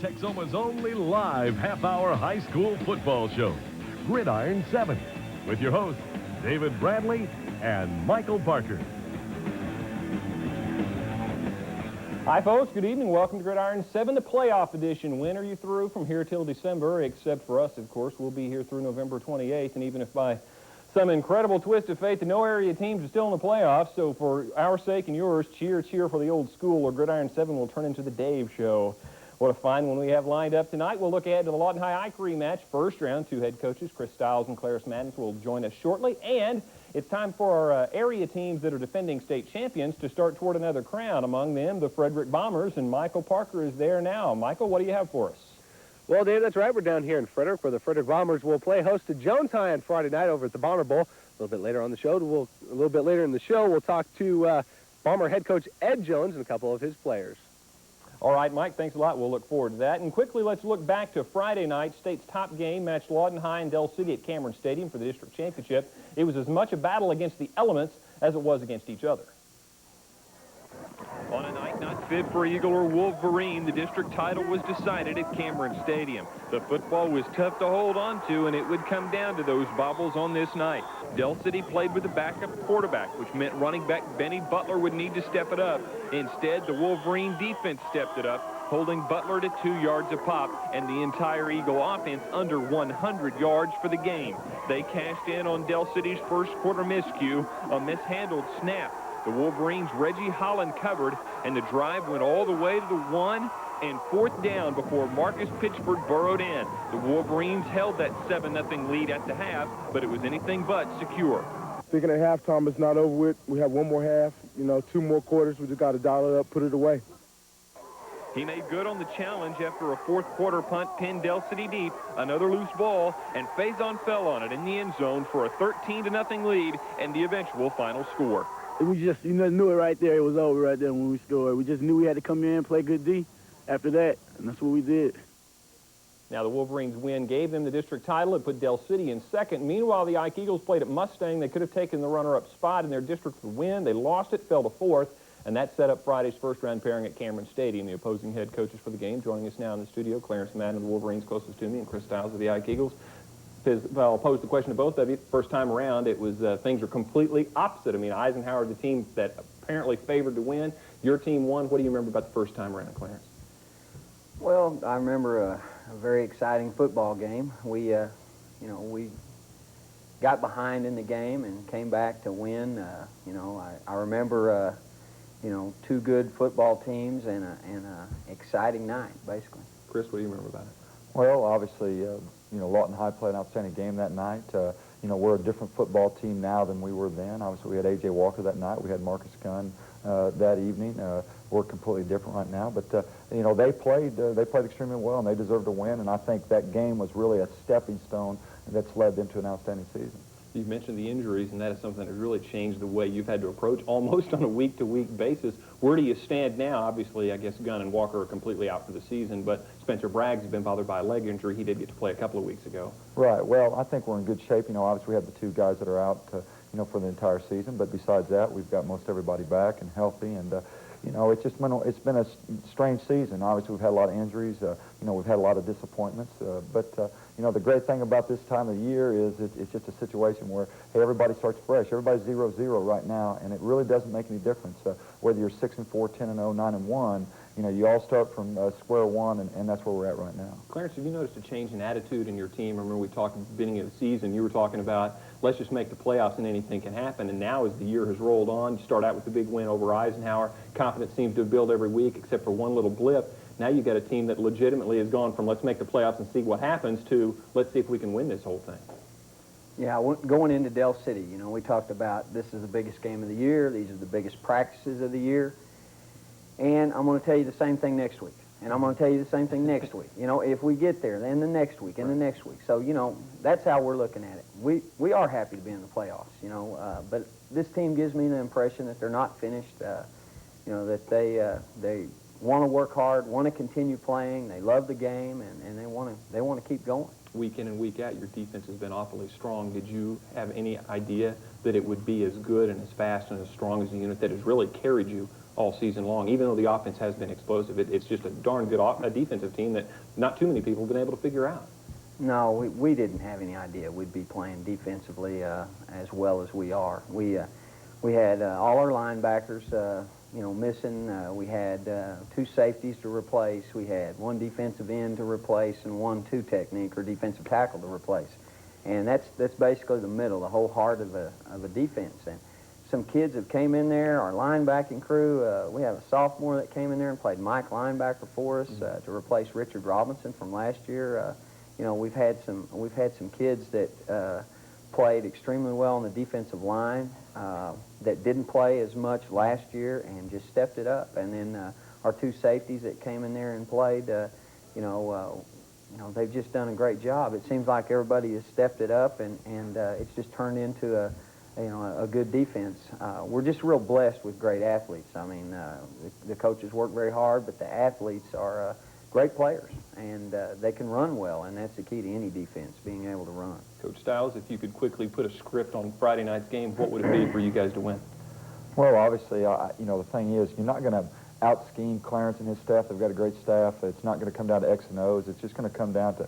Texoma's only live half-hour high school football show, Gridiron 7, with your hosts, David Bradley and Michael Parker. Hi, folks. Good evening. Welcome to Gridiron 7, the playoff edition. When are you through from here till December? Except for us, of course. We'll be here through November 28th, and even if by some incredible twist of fate, the no area teams are still in the playoffs. So for our sake and yours, cheer, cheer for the old school, or Gridiron 7 will turn into the Dave Show. What a fine one we have lined up tonight. We'll look ahead to the Lawton High Ike rematch. First round, two head coaches, Chris Stiles and Clarence Madden, will join us shortly. And it's time for our area teams that are defending state champions to start toward another crown. Among them, the Frederick Bombers, and Michael Parker is there now. Michael, what do you have for us? Well, Dave, that's right. We're down here in Frederick, where the Frederick Bombers will play host to Jones High on Friday night over at the Bomber Bowl. A little bit later on the show, we'll talk to Bomber head coach Ed Jones and a couple of his players. All right, Mike, thanks a lot. We'll look forward to that. And quickly, let's look back to Friday night. State's top game matched Lawton High and Dell City at Cameron Stadium for the district championship. It was as much a battle against the elements as it was against each other. On a night not fit for Eagle or Wolverine, the district title was decided at Cameron Stadium. The football was tough to hold on to, and it would come down to those bobbles on this night. Dell City played with a backup quarterback, which meant running back Benny Butler would need to step it up. Instead, the Wolverine defense stepped it up, holding Butler to 2 yards a pop, and the entire Eagle offense under 100 yards for the game. They cashed in on Dell City's first quarter miscue, a mishandled snap. The Wolverines' Reggie Holland covered, and the drive went all the way to the 1 and 4th down before Marcus Pitchford burrowed in. The Wolverines held that 7-0 lead at the half, but it was anything but secure. Thinking at halftime it's not over with. We have one more half, 2 more quarters. We just got to dial it up, put it away. He made good on the challenge after a fourth quarter punt pinned Dell City deep, another loose ball, and Faison fell on it in the end zone for a 13-0 lead and the eventual final score. We just, knew it right there. It was over right there when we scored. We just knew we had to come in and play good D after that, and that's what we did. Now, the Wolverines' win gave them the district title. It put Dell City in second. Meanwhile, the Ike Eagles played at Mustang. They could have taken the runner-up spot in their district for the win. They lost it, fell to 4th, and that set up Friday's first-round pairing at Cameron Stadium. The opposing head coaches for the game joining us now in the studio, Clarence Madden of the Wolverines closest to me, and Chris Stiles of the Ike Eagles. I'll pose the question to both of you. First time around, it was things were completely opposite. I mean, Eisenhower, the team that apparently favored to win. Your team won. What do you remember about the first time around, Clarence? Well, I remember a very exciting football game. We got behind in the game and came back to win. I remember, 2 good football teams and an exciting night, basically. Chris, what do you remember about it? Well, obviously, Lawton High played an outstanding game that night. We're a different football team now than we were then. Obviously, we had A.J. Walker that night. We had Marcus Gunn that evening. We're completely different right now. But, they played extremely well, and they deserved to win. And I think that game was really a stepping stone that's led them to an outstanding season. You've mentioned the injuries, and that is something that really changed the way you've had to approach almost on a week-to-week basis. Where do you stand now? Obviously, I guess Gunn and Walker are completely out for the season, but Spencer Braggs has been bothered by a leg injury. He did get to play a couple of weeks ago. Right. Well, I think we're in good shape. Obviously, we have the 2 guys that are out, for the entire season. But besides that, we've got most everybody back and healthy. And, it's been a strange season. Obviously, we've had a lot of injuries. We've had a lot of disappointments. But the great thing about this time of year is it's just a situation where, hey, everybody starts fresh. Everybody's 0-0 right now, and it really doesn't make any difference. Whether you're 6-4, 10-0, 9-1, you all start from square one, and that's where we're at right now. Clarence, have you noticed a change in attitude in your team? I remember we talked at the beginning of the season. You were talking about, let's just make the playoffs and anything can happen. And now as the year has rolled on, you start out with the big win over Eisenhower. Confidence seems to build every week except for one little blip. Now you've got a team that legitimately has gone from let's make the playoffs and see what happens to let's see if we can win this whole thing. Yeah, going into Dell City, we talked about this is the biggest game of the year. These are the biggest practices of the year. And I'm going to tell you the same thing next week. And I'm going to tell you the same thing next week. If we get there, then the next week and the next week. So, that's how we're looking at it. We are happy to be in the playoffs, but this team gives me the impression that they're not finished, that they want to work hard, want to continue playing, they love the game, and they want to keep going. Week in and week out, your defense has been awfully strong. Did you have any idea that it would be as good and as fast and as strong as a unit that has really carried you all season long, even though the offense has been explosive. It's just a darn good defensive team that not too many people have been able to figure out. No, we didn't have any idea we'd be playing defensively as well as we are. We had all our linebackers, missing. We had 2 safeties to replace. We had 1 defensive end to replace and 1 2 technique or defensive tackle to replace. And that's basically the middle, the whole heart of a defense. And some kids have came in there, our linebacking crew. We have a sophomore that came in there and played Mike linebacker for us to replace Richard Robinson from last year. We've had some kids that played extremely well on the defensive line that didn't play as much last year and just stepped it up. And then our 2 safeties that came in there and played, they've just done a great job. It seems like everybody has stepped it up, and it's just turned into a good defense. We're just real blessed with great athletes. I mean, the coaches work very hard, but the athletes are great players, and they can run well, and that's the key to any defense, being able to run. Coach Stiles, if you could quickly put a script on Friday night's game, what would it be for you guys to win? Well, obviously, the thing is, you're not going to out-scheme Clarence and his staff. They've got a great staff. It's not going to come down to X and O's. It's just going to come down to,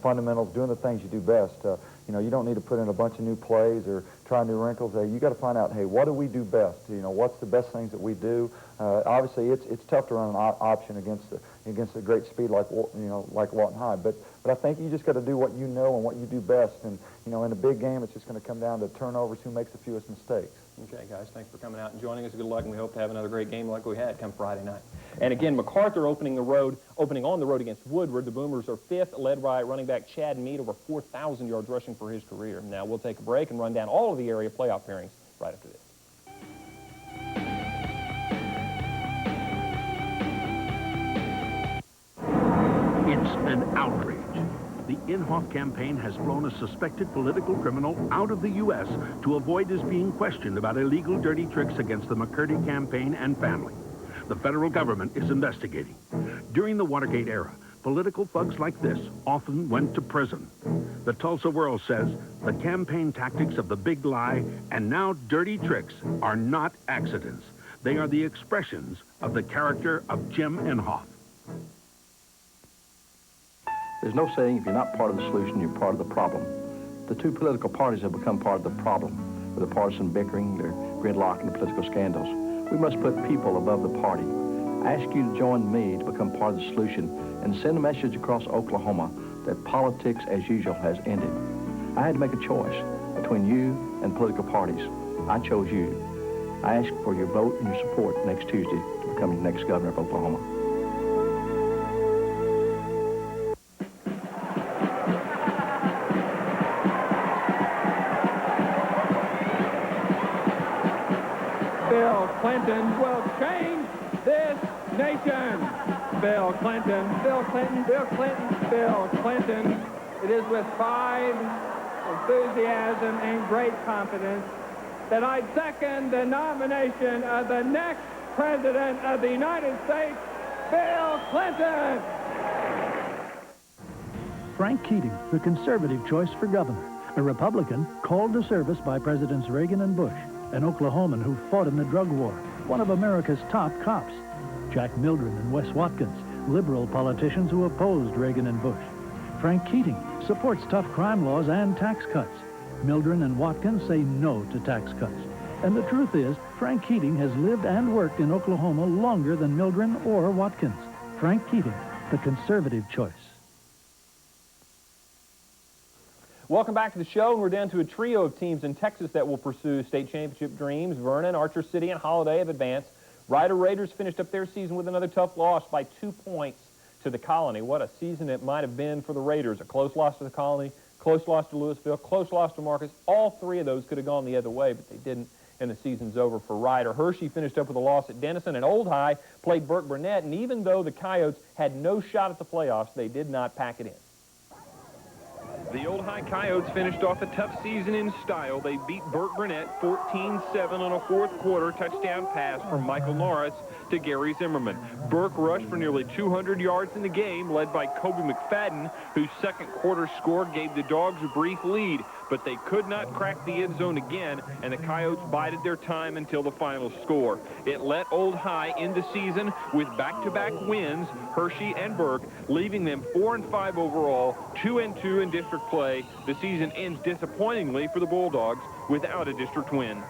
fundamentals, doing the things you do best. You don't need to put in a bunch of new plays or try new wrinkles. You got to find out, hey, what do we do best? What's the best things that we do? Obviously, it's tough to run an option against a great speed like Walton High. But I think you just got to do what you know and what you do best. And in a big game, it's just going to come down to turnovers, who makes the fewest mistakes. Okay, guys, thanks for coming out and joining us. Good luck, and we hope to have another great game like we had come Friday night. And again, MacArthur opening on the road against Woodward. The Boomers are 5th, led by running back Chad Mead, over 4,000 yards rushing for his career. Now we'll take a break and run down all of the area playoff pairings right after this. It's an outrage. The Inhofe campaign has flown a suspected political criminal out of the U.S. to avoid his being questioned about illegal dirty tricks against the McCurdy campaign and family. The federal government is investigating. During the Watergate era, political thugs like this often went to prison. The Tulsa World says the campaign tactics of the big lie and now dirty tricks are not accidents. They are the expressions of the character of Jim Inhofe. There's no saying if you're not part of the solution, you're part of the problem. The 2 political parties have become part of the problem, with the partisan bickering, their gridlock, and the political scandals. We must put people above the party. I ask you to join me to become part of the solution and send a message across Oklahoma that politics, as usual, has ended. I had to make a choice between you and political parties. I chose you. I ask for your vote and your support next Tuesday to become the next governor of Oklahoma. Bill Clinton will change this nation. Bill Clinton, Bill Clinton, Bill Clinton, Bill Clinton. It is with pride, enthusiasm, and great confidence that I second the nomination of the next President of the United States, Bill Clinton. Frank Keating, the conservative choice for governor, a Republican called to service by Presidents Reagan and Bush, an Oklahoman who fought in the drug war, one of America's top cops. Jack Mildren and Wes Watkins, liberal politicians who opposed Reagan and Bush. Frank Keating supports tough crime laws and tax cuts. Mildren and Watkins say no to tax cuts. And the truth is, Frank Keating has lived and worked in Oklahoma longer than Mildren or Watkins. Frank Keating, the conservative choice. Welcome back to the show, and we're down to a trio of teams in Texas that will pursue state championship dreams. Vernon, Archer City, and Holiday have advanced. Ryder Raiders finished up their season with another tough loss by 2 points to the Colony. What a season it might have been for the Raiders. A close loss to the Colony, close loss to Louisville, close loss to Marcus. All 3 of those could have gone the other way, but they didn't, and the season's over for Ryder. Hershey finished up with a loss at Denison, and Old High played Burke Burnett, and even though the Coyotes had no shot at the playoffs, they did not pack it in. The Old High Coyotes finished off a tough season in style. They beat Burt Burnett 14-7 on a fourth-quarter touchdown pass from Michael Norris to Gary Zimmerman. Burke rushed for nearly 200 yards in the game, led by Kobe McFadden, whose second-quarter score gave the Dogs a brief lead. But they could not crack the end zone again, and the Coyotes bided their time until the final score. It let Old High end the season with back-to-back wins, Hershey and Burke, leaving them 4-5 overall, 2-2 in district play. The season ends disappointingly for the Bulldogs without a district win.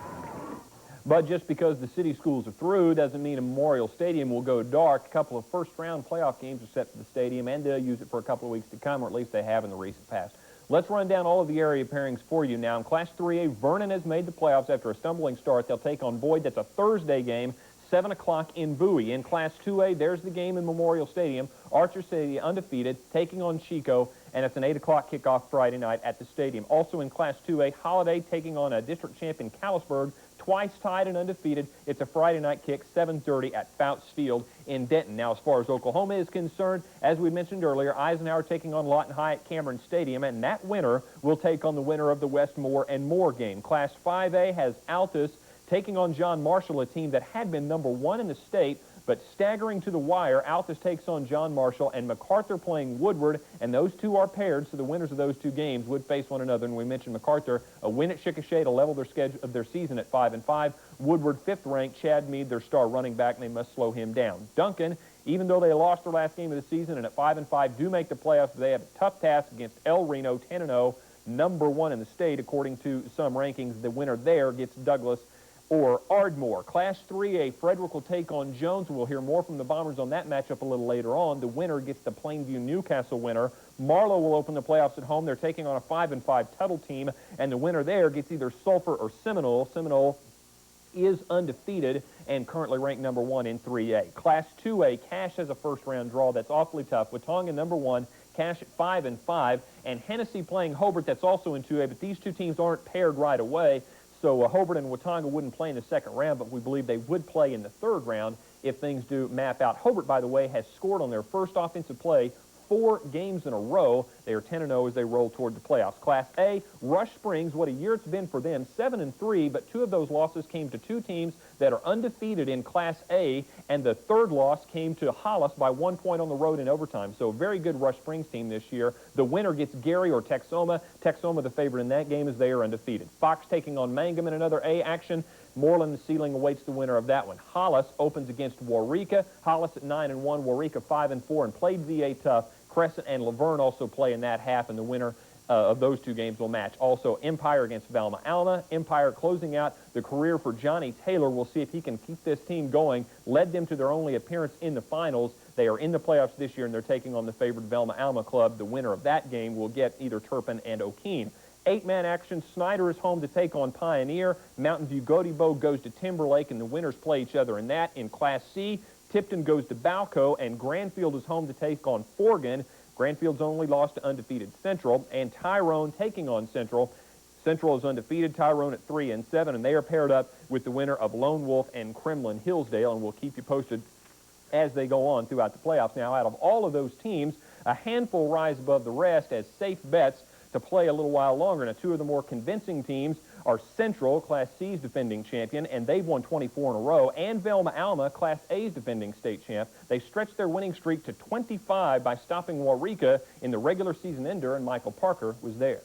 But just because the city schools are through doesn't mean Memorial Stadium will go dark. A couple of first-round playoff games are set for the stadium, and they'll use it for a couple of weeks to come, or at least they have in the recent past. Let's run down all of the area pairings for you now. In Class 3A, Vernon has made the playoffs after a stumbling start. They'll take on Boyd. That's a Thursday game, 7 o'clock in Bowie. In Class 2A, there's the game in Memorial Stadium. Archer City, undefeated, taking on Chico, and it's an 8 o'clock kickoff Friday night at the stadium. Also in Class 2A, Holiday taking on a district champion, Callisburg, twice tied and undefeated. It's a Friday night kick, 7:30 at Fouts Field in Denton. Now, as far as Oklahoma is concerned, as we mentioned earlier, Eisenhower taking on Lawton High at Cameron Stadium, and that winner will take on the winner of the Westmore and Moore game. Class 5A has Altus taking on John Marshall, a team that had been #1 in the state, but staggering to the wire. Altus takes on John Marshall, and MacArthur playing Woodward, and those two are paired, so the winners of those two games would face one another. And we mentioned MacArthur, a win at Chickasha to level their schedule of their season at 5-5. Woodward, 5th ranked. Chad Meade, their star running back, and they must slow him down. Duncan, even though they lost their last game of the season and at 5-5 do make the playoffs, they have a tough task against El Reno, 10-0, #1 in the state according to some rankings. The winner there gets Douglas or Ardmore. Class 3A, Frederick will take on Jones. We'll hear more from the Bombers on that matchup a little later on. The winner gets the Plainview Newcastle winner. Marlow will open the playoffs at home. They're taking on a 5-5 Tuttle team, and the winner there gets either Sulphur or Seminole. Seminole is undefeated and currently ranked #1 in 3A. Class 2A, Cache has a first-round draw that's awfully tough. Watonga #1, Cache at 5-5, and Hennessy playing Hobart. That's also in 2A, but these two teams aren't paired right away. So Hobart and Watonga wouldn't play in the second round, but we believe they would play in the third round if things do map out. Hobart, by the way, has scored on their first offensive play 4 games in a row. They are 10-0 as they roll toward the playoffs. Class A, Rush Springs, what a year it's been for them, 7-3, but 2 of those losses came to 2 teams that are undefeated in Class A, and the third loss came to Hollis by 1 point on the road in overtime. So a very good Rush Springs team this year. The winner gets Gary or Texoma. Texoma the favorite in that game as they are undefeated. Fox taking on Mangum in another A action. Moreland the ceiling awaits the winner of that one. Hollis opens against Waurika. Hollis at 9-1, Waurika 5-4, and played VA tough. Crescent and Laverne also play in that half, and the winner of those 2 games will match. Also, Empire against Velma Alma. Empire closing out the career for Johnny Taylor. We'll see if he can keep this team going. Led them to their only appearance in the finals. They are in the playoffs this year, and they're taking on the favored Velma Alma club. The winner of that game will get either Turpin and O'Keene. 8-man action. Snyder is home to take on Pioneer. Mountain View Gotebo goes to Timberlake, and the winners play each other in that. In Class C, Tipton goes to Balco, and Granfield is home to take on Forgan. Granfield's only lost to undefeated Central, and Tyrone taking on Central. Central is undefeated, Tyrone at 3-7, and they are paired up with the winner of Lone Wolf and Kremlin Hillsdale, and we'll keep you posted as they go on throughout the playoffs. Now, out of all of those teams, a handful rise above the rest as safe bets to play a little while longer. Now, 2 of the more convincing teams are Central, Class C's defending champion, and they've won 24 in a row, and Velma Alma, Class A's defending state champ. They stretched their winning streak to 25 by stopping Waurika in the regular season ender, and Michael Parker was there.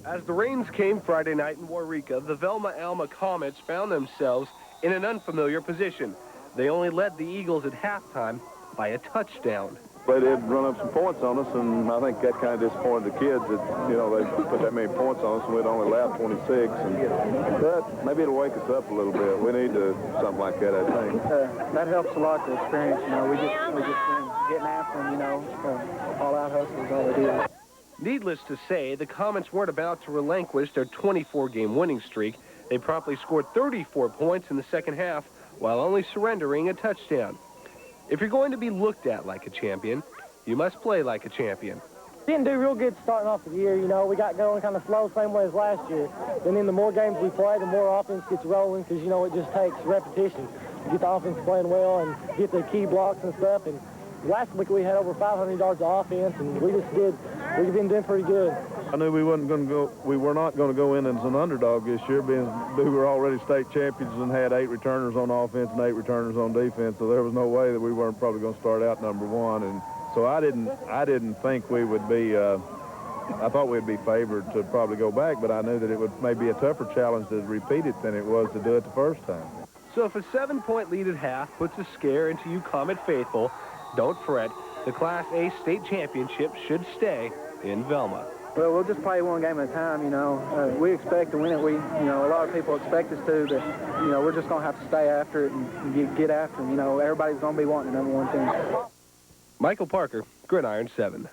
As the rains came Friday night in Waurika, the Velma Alma Comets found themselves in an unfamiliar position. They only led the Eagles at halftime by a touchdown. They did run up some points on us, and I think that kind of disappointed the kids that, you know, they put that many points on us and we'd only allowed 26. But maybe it'll wake us up a little bit. We need something like that, I think. That helps a lot, the experience. You know, we just been getting after them, you know, all-out hustle is all they do. Needless to say, the Comets weren't about to relinquish their 24-game winning streak. They promptly scored 34 points in the second half while only surrendering a touchdown. If you're going to be looked at like a champion, you must play like a champion. Didn't do real good starting off the year, you know. We got going kind of slow, same way as last year. And then the more games we play, the more offense gets rolling because, you know, it just takes repetition. Get the offense playing well and get the key blocks and stuff. And last week we had over 500 yards of offense, and we've been doing pretty good. I knew we were not going to go in as an underdog this year, being we were already state champions and had 8 returners on offense and 8 returners on defense. So there was no way that we weren't probably going to start out number 1. And so I didn't think we would be. I thought we'd be favored to probably go back, but I knew that it would maybe a tougher challenge to repeat it than it was to do it the first time. So if a 7-point lead at half puts a scare into you Comet faithful, don't fret. The Class A state championship should stay in Velma. Well, we'll just play one game at a time, you know. We expect to win it. A lot of people expect us to, but, you know, we're just going to have to stay after it and get after them. You know, everybody's going to be wanting the #1 team. Michael Parker, Gridiron 7.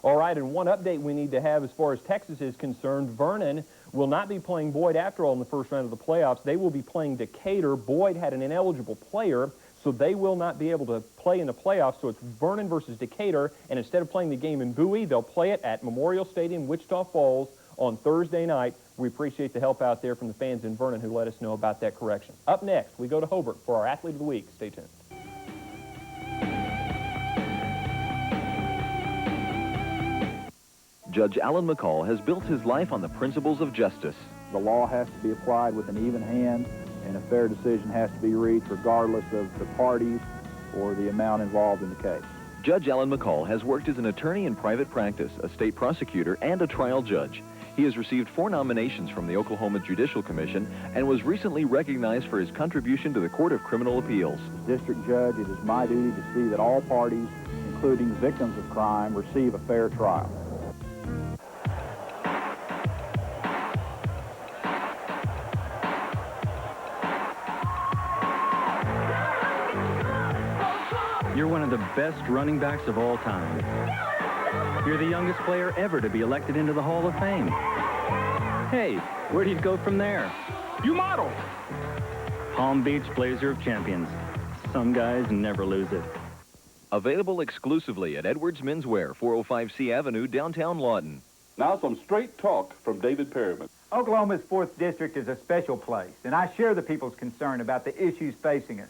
All right, and one update we need to have as far as Texas is concerned, Vernon will not be playing Boyd after all in the first round of the playoffs. They will be playing Decatur. Boyd had an ineligible player, so they will not be able to play in the playoffs. So it's Vernon versus Decatur, and instead of playing the game in Bowie, they'll play it at Memorial Stadium, Wichita Falls, on Thursday night. We appreciate the help out there from the fans in Vernon who let us know about that correction. Up next, we go to Hobart for our Athlete of the Week. Stay tuned. Judge Alan McCall has built his life on the principles of justice. The law has to be applied with an even hand, and a fair decision has to be reached regardless of the parties or the amount involved in the case. Judge Alan McCall has worked as an attorney in private practice, a state prosecutor, and a trial judge. He has received 4 nominations from the Oklahoma Judicial Commission and was recently recognized for his contribution to the Court of Criminal Appeals. As district judge, it is my duty to see that all parties, including victims of crime, receive a fair trial. You're one of the best running backs of all time. You're the youngest player ever to be elected into the Hall of Fame. Hey, where do you go from there? You model! Palm Beach Blazer of Champions. Some guys never lose it. Available exclusively at Edwards Menswear, 405C Avenue, downtown Lawton. Now some straight talk from David Perryman. Oklahoma's 4th District is a special place, and I share the people's concern about the issues facing us.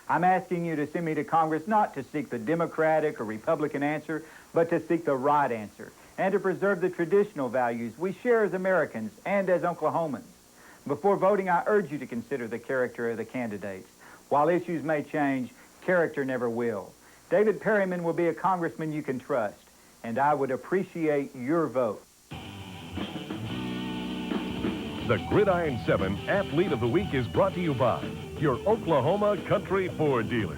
I'm asking you to send me to Congress not to seek the Democratic or Republican answer, but to seek the right answer, and to preserve the traditional values we share as Americans and as Oklahomans. Before voting, I urge you to consider the character of the candidates. While issues may change, character never will. David Perryman will be a congressman you can trust, and I would appreciate your vote. The Gridiron 7 Athlete of the Week is brought to you by your Oklahoma Country Ford dealer.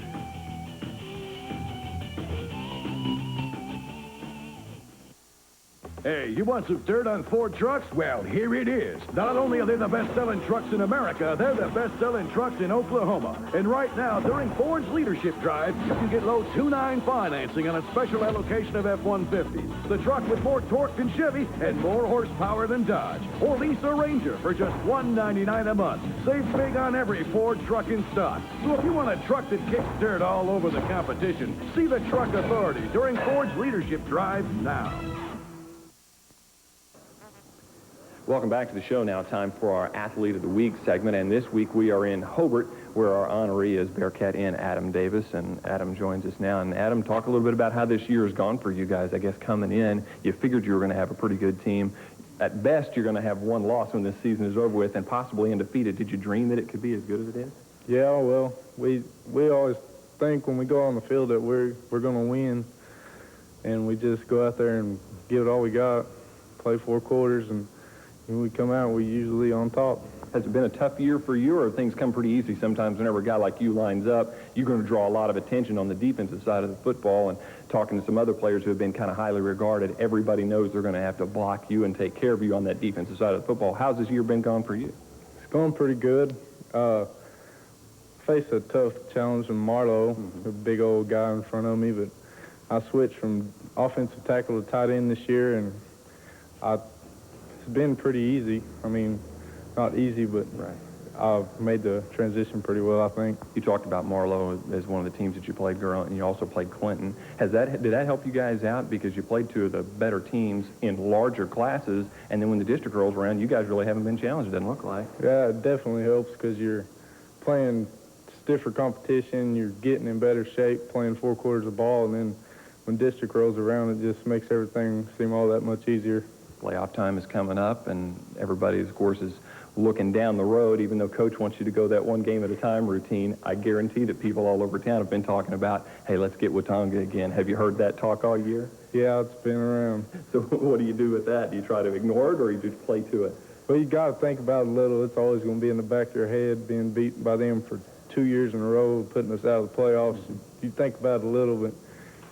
Hey, you want some dirt on Ford trucks? Well, here it is. Not only are they the best-selling trucks in America, they're the best-selling trucks in Oklahoma. And right now, during Ford's Leadership Drive, you can get low 2.9 financing on a special allocation of F-150s. The truck with more torque than Chevy and more horsepower than Dodge. Or lease a Ranger for just $199 a month. Save big on every Ford truck in stock. So if you want a truck that kicks dirt all over the competition, see the Truck Authority during Ford's Leadership Drive now. Welcome back to the show now. Time for our Athlete of the Week segment. And this week we are in Hobart, where our honoree is Bearcat Inn Adam Davis. And Adam joins us now. And Adam, talk a little bit about how this year has gone for you guys. I guess coming in, you figured you were going to have a pretty good team. At best, you're going to have 1 loss when this season is over with and possibly undefeated. Did you dream that it could be as good as it is? Yeah, well, we always think when we go on the field that we're going to win. And we just go out there and give it all we got, play 4 quarters, and when we come out, we usually on top. Has it been a tough year for you, or have things come pretty easy sometimes whenever a guy like you lines up? You're going to draw a lot of attention on the defensive side of the football, and talking to some other players who have been kind of highly regarded, everybody knows they're going to have to block you and take care of you on that defensive side of the football. How's this year been going for you? It's going pretty good. Faced a tough challenge from Marlowe, a big old guy in front of me, but I switched from offensive tackle to tight end this year, and it's been pretty easy. I mean, not easy, but I've made the transition pretty well, I think. You talked about Marlowe as one of the teams that you played, Girl, and you also played Clinton. Did that help you guys out because you played 2 of the better teams in larger classes, and then when the district rolls around, you guys really haven't been challenged, it doesn't look like. Yeah, it definitely helps because you're playing stiffer competition. You're getting in better shape, playing 4 quarters of ball, and then when district rolls around, it just makes everything seem all that much easier. Playoff time is coming up, and everybody, of course, is looking down the road. Even though Coach wants you to go that one game at a time routine, I guarantee that people all over town have been talking about, hey, let's get Watonga again. Have you heard that talk all year? Yeah, it's been around. So what do you do with that? Do you try to ignore it, or you just play to it? Well, you got to think about it a little. It's always going to be in the back of your head, being beaten by them for 2 years in a row, putting us out of the playoffs. You think about it a little, but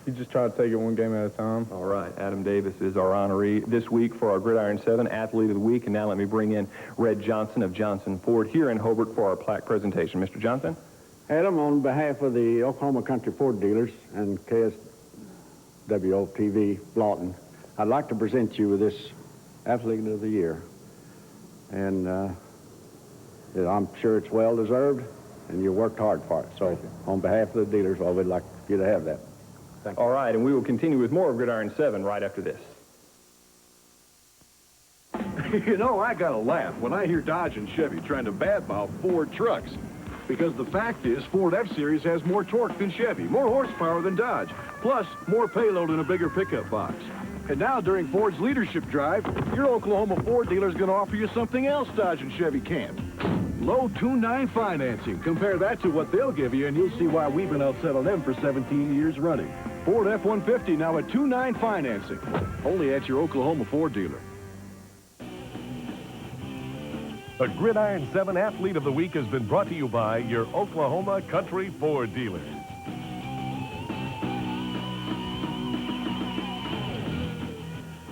you just try to take it one game at a time. All right. Adam Davis is our honoree this week for our Gridiron 7 Athlete of the Week. And now let me bring in Red Johnson of Johnson Ford here in Hobart for our plaque presentation. Mr. Johnson? Adam, on behalf of the Oklahoma Country Ford dealers and KSWO-TV Lawton, I'd like to present you with this Athlete of the Year. And I'm sure it's well-deserved, and you worked hard for it. So on behalf of the dealers, I would like you to have that. Thank you. All right, and we will continue with more of Gridiron 7 right after this. You know, I gotta laugh when I hear Dodge and Chevy trying to badmouth Ford trucks. Because the fact is, Ford F-Series has more torque than Chevy, more horsepower than Dodge, plus more payload in a bigger pickup box. And now, during Ford's leadership drive, your Oklahoma Ford dealer is going to offer you something else Dodge and Chevy can't. Low 2.9 financing. Compare that to what they'll give you, and you'll see why we've been outselling them for 17 years running. Ford F-150 now at 2.9 financing. Only at your Oklahoma Ford dealer. The Gridiron 7 Athlete of the Week has been brought to you by your Oklahoma Country Ford dealers.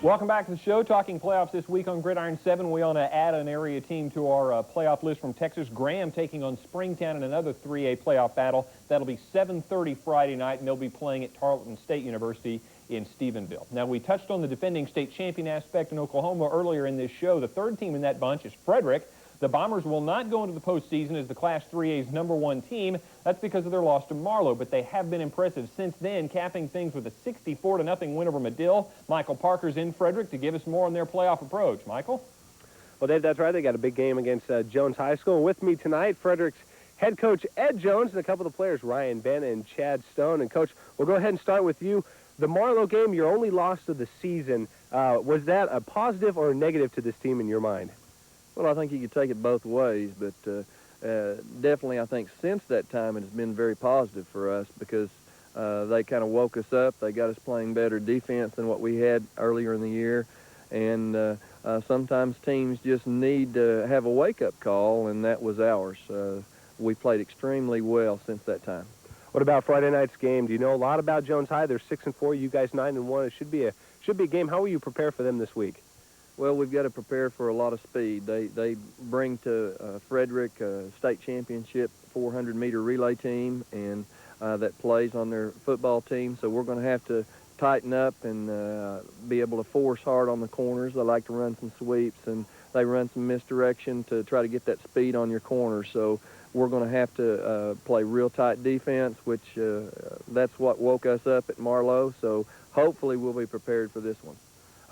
Welcome back to the show. Talking playoffs this week on Gridiron 7. We want to add an area team to our playoff list from Texas. Graham taking on Springtown in another 3A playoff battle. That'll be 7:30 Friday night, and they'll be playing at Tarleton State University in Stephenville. Now, we touched on the defending state champion aspect in Oklahoma earlier in this show. The third team in that bunch is Frederick. The Bombers will not go into the postseason as the Class 3A's #1 team. That's because of their loss to Marlow, but they have been impressive since then, capping things with a 64-0 win over Madill. Michael Parker's in Frederick to give us more on their playoff approach. Michael? Well, Dave, that's right. They got a big game against Jones High School. And with me tonight, Frederick's head coach Ed Jones and a couple of the players, Ryan Ben and Chad Stone. And, Coach, we'll go ahead and start with you. The Marlow game, your only loss of the season, was that a positive or a negative to this team in your mind? Well, I think you could take it both ways, but definitely I think since that time it has been very positive for us because they kind of woke us up. They got us playing better defense than what we had earlier in the year, and sometimes teams just need to have a wake-up call, and that was ours. We played extremely well since that time. What about Friday night's game? Do you know a lot about Jones High? They're 6-4. You guys 9-1. It should be a game. How will you prepare for them this week? Well, we've got to prepare for a lot of speed. They bring to Frederick a state championship 400-meter relay team, and that plays on their football team. So we're going to have to tighten up and be able to force hard on the corners. They like to run some sweeps, and they run some misdirection to try to get that speed on your corners. So we're going to have to play real tight defense, which that's what woke us up at Marlow. So hopefully we'll be prepared for this one.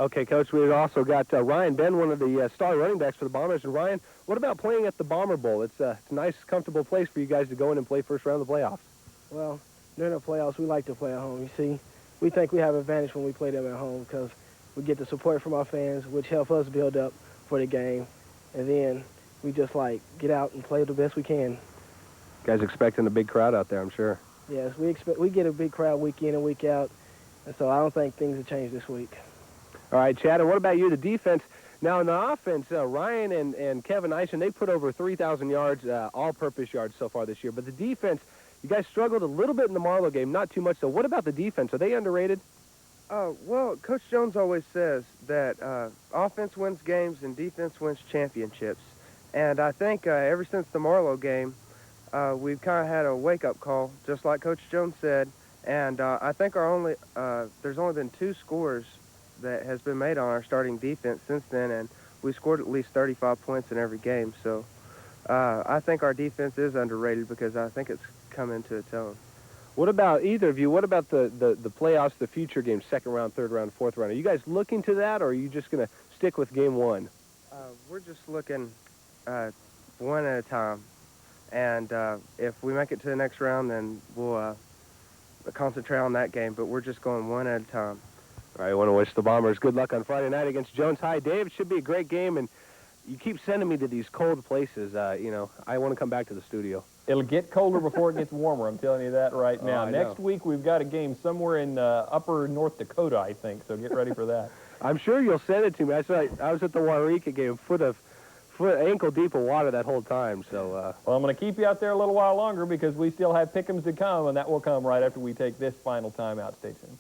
Okay, Coach, we've also got Ryan Ben, one of the star running backs for the Bombers. And, Ryan, what about playing at the Bomber Bowl? It's a nice, comfortable place for you guys to go in and play first round of the playoffs. Well, during the playoffs, we like to play at home. You see, we think we have an advantage when we play them at home because we get the support from our fans, which help us build up for the game. And then we just, get out and play the best we can. You guys expecting a big crowd out there, I'm sure. Yes, we get a big crowd week in and week out. And so I don't think things have changed this week. All right, Chad, and what about you, the defense? Now, in the offense, Ryan and Kevin Eisen, they put over 3,000 yards, all-purpose yards so far this year. But the defense, you guys struggled a little bit in the Marlow game, not too much. So what about the defense? Are they underrated? Well, Coach Jones always says that offense wins games and defense wins championships. And I think ever since the Marlow game, we've kind of had a wake-up call, just like Coach Jones said. And I think there's only been 2 scores that has been made on our starting defense since then, and we scored at least 35 points in every game. So I think our defense is underrated because I think it's come into its own. What about either of you? What about the playoffs, the future games, second round, third round, fourth round? Are you guys looking to that, or are you just going to stick with game one? We're just looking one at a time. And if we make it to the next round, then we'll concentrate on that game. But we're just going one at a time. All right, I want to wish the Bombers good luck on Friday night against Jones High. Dave, it should be a great game, and you keep sending me to these cold places. You know, I want to come back to the studio. It'll get colder before it gets warmer, I'm telling you that right now. Next week, we've got a game somewhere in upper North Dakota, I think, so get ready for that. I'm sure you'll send it to me. I was at the Wairika game, foot ankle deep of water that whole time. So. Well, I'm going to keep you out there a little while longer because we still have pick'ems to come, and that will come right after we take this final timeout. Stay tuned.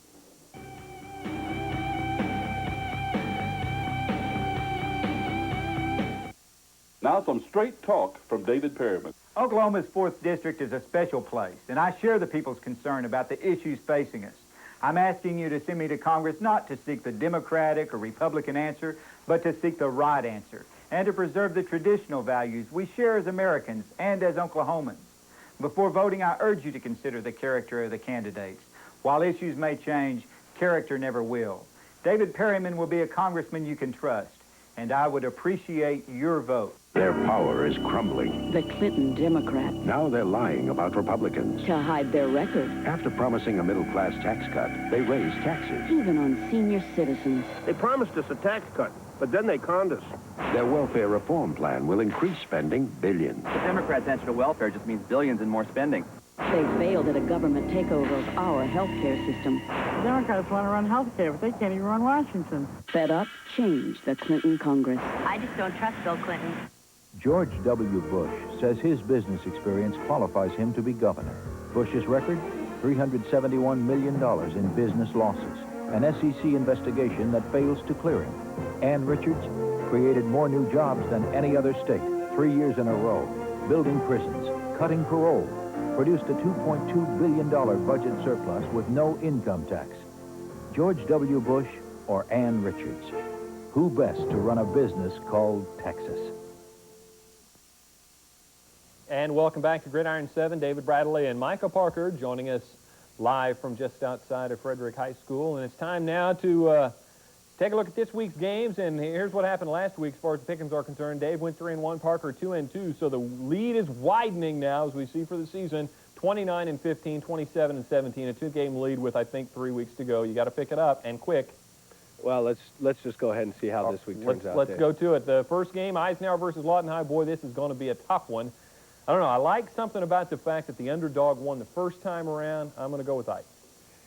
Now some straight talk from David Perryman. Oklahoma's 4th District is a special place, and I share the people's concern about the issues facing us. I'm asking you to send me to Congress not to seek the Democratic or Republican answer, but to seek the right answer, and to preserve the traditional values we share as Americans and as Oklahomans. Before voting, I urge you to consider the character of the candidates. While issues may change, character never will. David Perryman will be a congressman you can trust, and I would appreciate your vote. Their power is crumbling. The Clinton Democrats. Now they're lying about Republicans. To hide their record. After promising a middle-class tax cut, they raised taxes. Even on senior citizens. They promised us a tax cut, but then they conned us. Their welfare reform plan will increase spending billions. The Democrats' answer to welfare just means billions in more spending. They failed at a government takeover of our health care system. The Democrats want to run health care, but they can't even run Washington. Fed up, change the Clinton Congress. I just don't trust Bill Clinton. George W. Bush says his business experience qualifies him to be governor. Bush's record, $371 million in business losses. An SEC investigation that fails to clear him. Ann Richards created more new jobs than any other state, 3 years in a row. Building prisons, cutting parole, produced a $2.2 billion budget surplus with no income tax. George W. Bush or Ann Richards? Who best to run a business called Texas? And welcome back to Gridiron 7. David Bradley and Micah Parker joining us live from just outside of Frederick High School. And it's time now to take a look at this week's games. And here's what happened last week as far as the pick'ems are concerned. Dave went 3-1, Parker 2-2. So the lead is widening now, as we see for the season. 29-15, 27-17, a two-game lead with, I think, 3 weeks to go. You got to pick it up, and quick. Well, let's just go ahead and see how this week turns out. Let's go to it. The first game, Eisenhower versus Lawton High. Boy, this is going to be a tough one. I don't know. I like something about the fact that the underdog won the first time around. I'm going to go with Ike.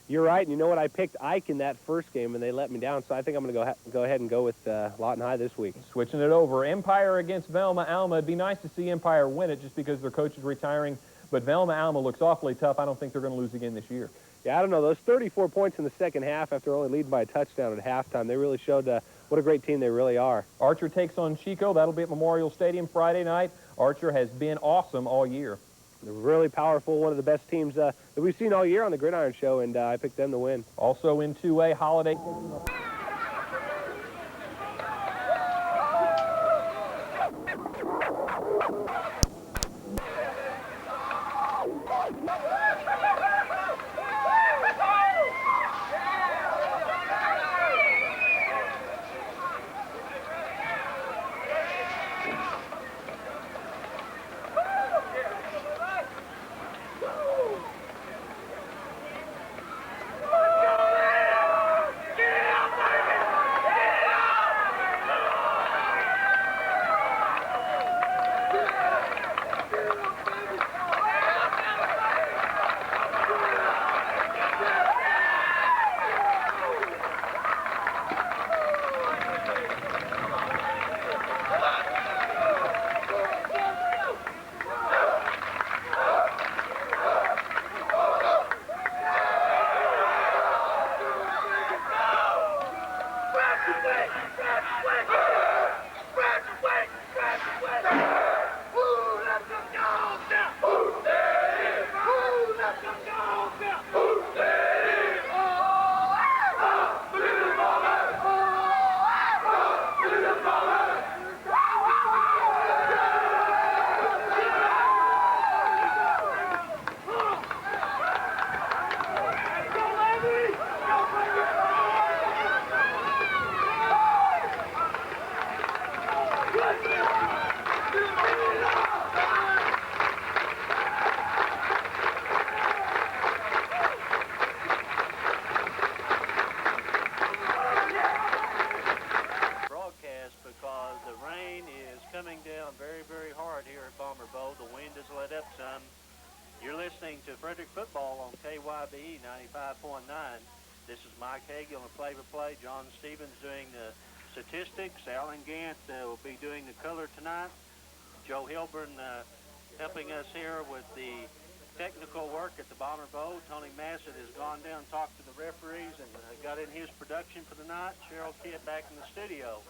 You're right. And you know what? I picked Ike in that first game, and they let me down. So I think I'm going to go ahead and go with Lawton High this week. Switching it over. Empire against Velma Alma. It'd be nice to see Empire win it just because their coach is retiring. But Velma Alma looks awfully tough. I don't think they're going to lose again this year. Yeah, I don't know. Those 34 points in the second half after only leading by a touchdown at halftime, they really showed what a great team they really are. Archer takes on Chico. That'll be at Memorial Stadium Friday night. Archer has been awesome all year. They're really powerful, one of the best teams that we've seen all year on the Gridiron Show, and I picked them to win. Also in 2A, Holiday. Mike Hagel on the play-by-play. John Stevens doing the statistics. Alan Gant will be doing the color tonight. Joe Hilburn helping us here with the technical work at the Bomber Bowl. Tony Massett has gone down and talked to the referees and got in his production for the night. Cheryl Kidd back in the studio.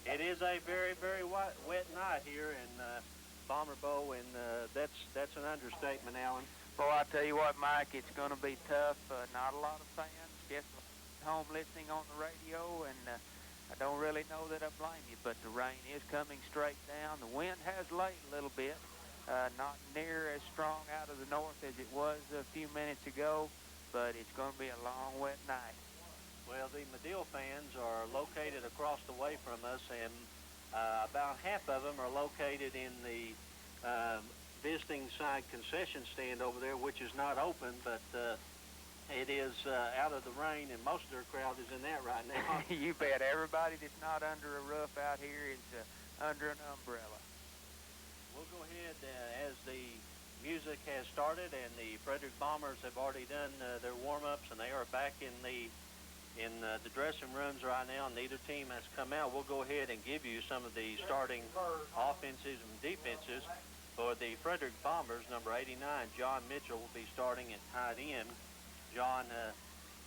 It is a very, very wet night here in Bomber Bowl, and that's an understatement, Alan. Boy, I tell you what, Mike, it's going to be tough. Not a lot of fans, just home listening on the radio, and I don't really know that I blame you, but the rain is coming straight down. The wind has laid a little bit, not near as strong out of the north as it was a few minutes ago, but it's going to be a long, wet night. Well, the Madill fans are located across the way from us, and about half of them are located in the visiting side concession stand over there, which is not open, but it is out of the rain, and most of their crowd is in that right now. You bet. Everybody that's not under a roof out here is under an umbrella. We'll go ahead as the music has started, and the Frederick Bombers have already done their warm-ups, and they are back in the dressing rooms right now. Neither team has come out. We'll go ahead and give you some of the starting offenses and defenses. For the Frederick Bombers, number 89, John Mitchell will be starting at tight end. John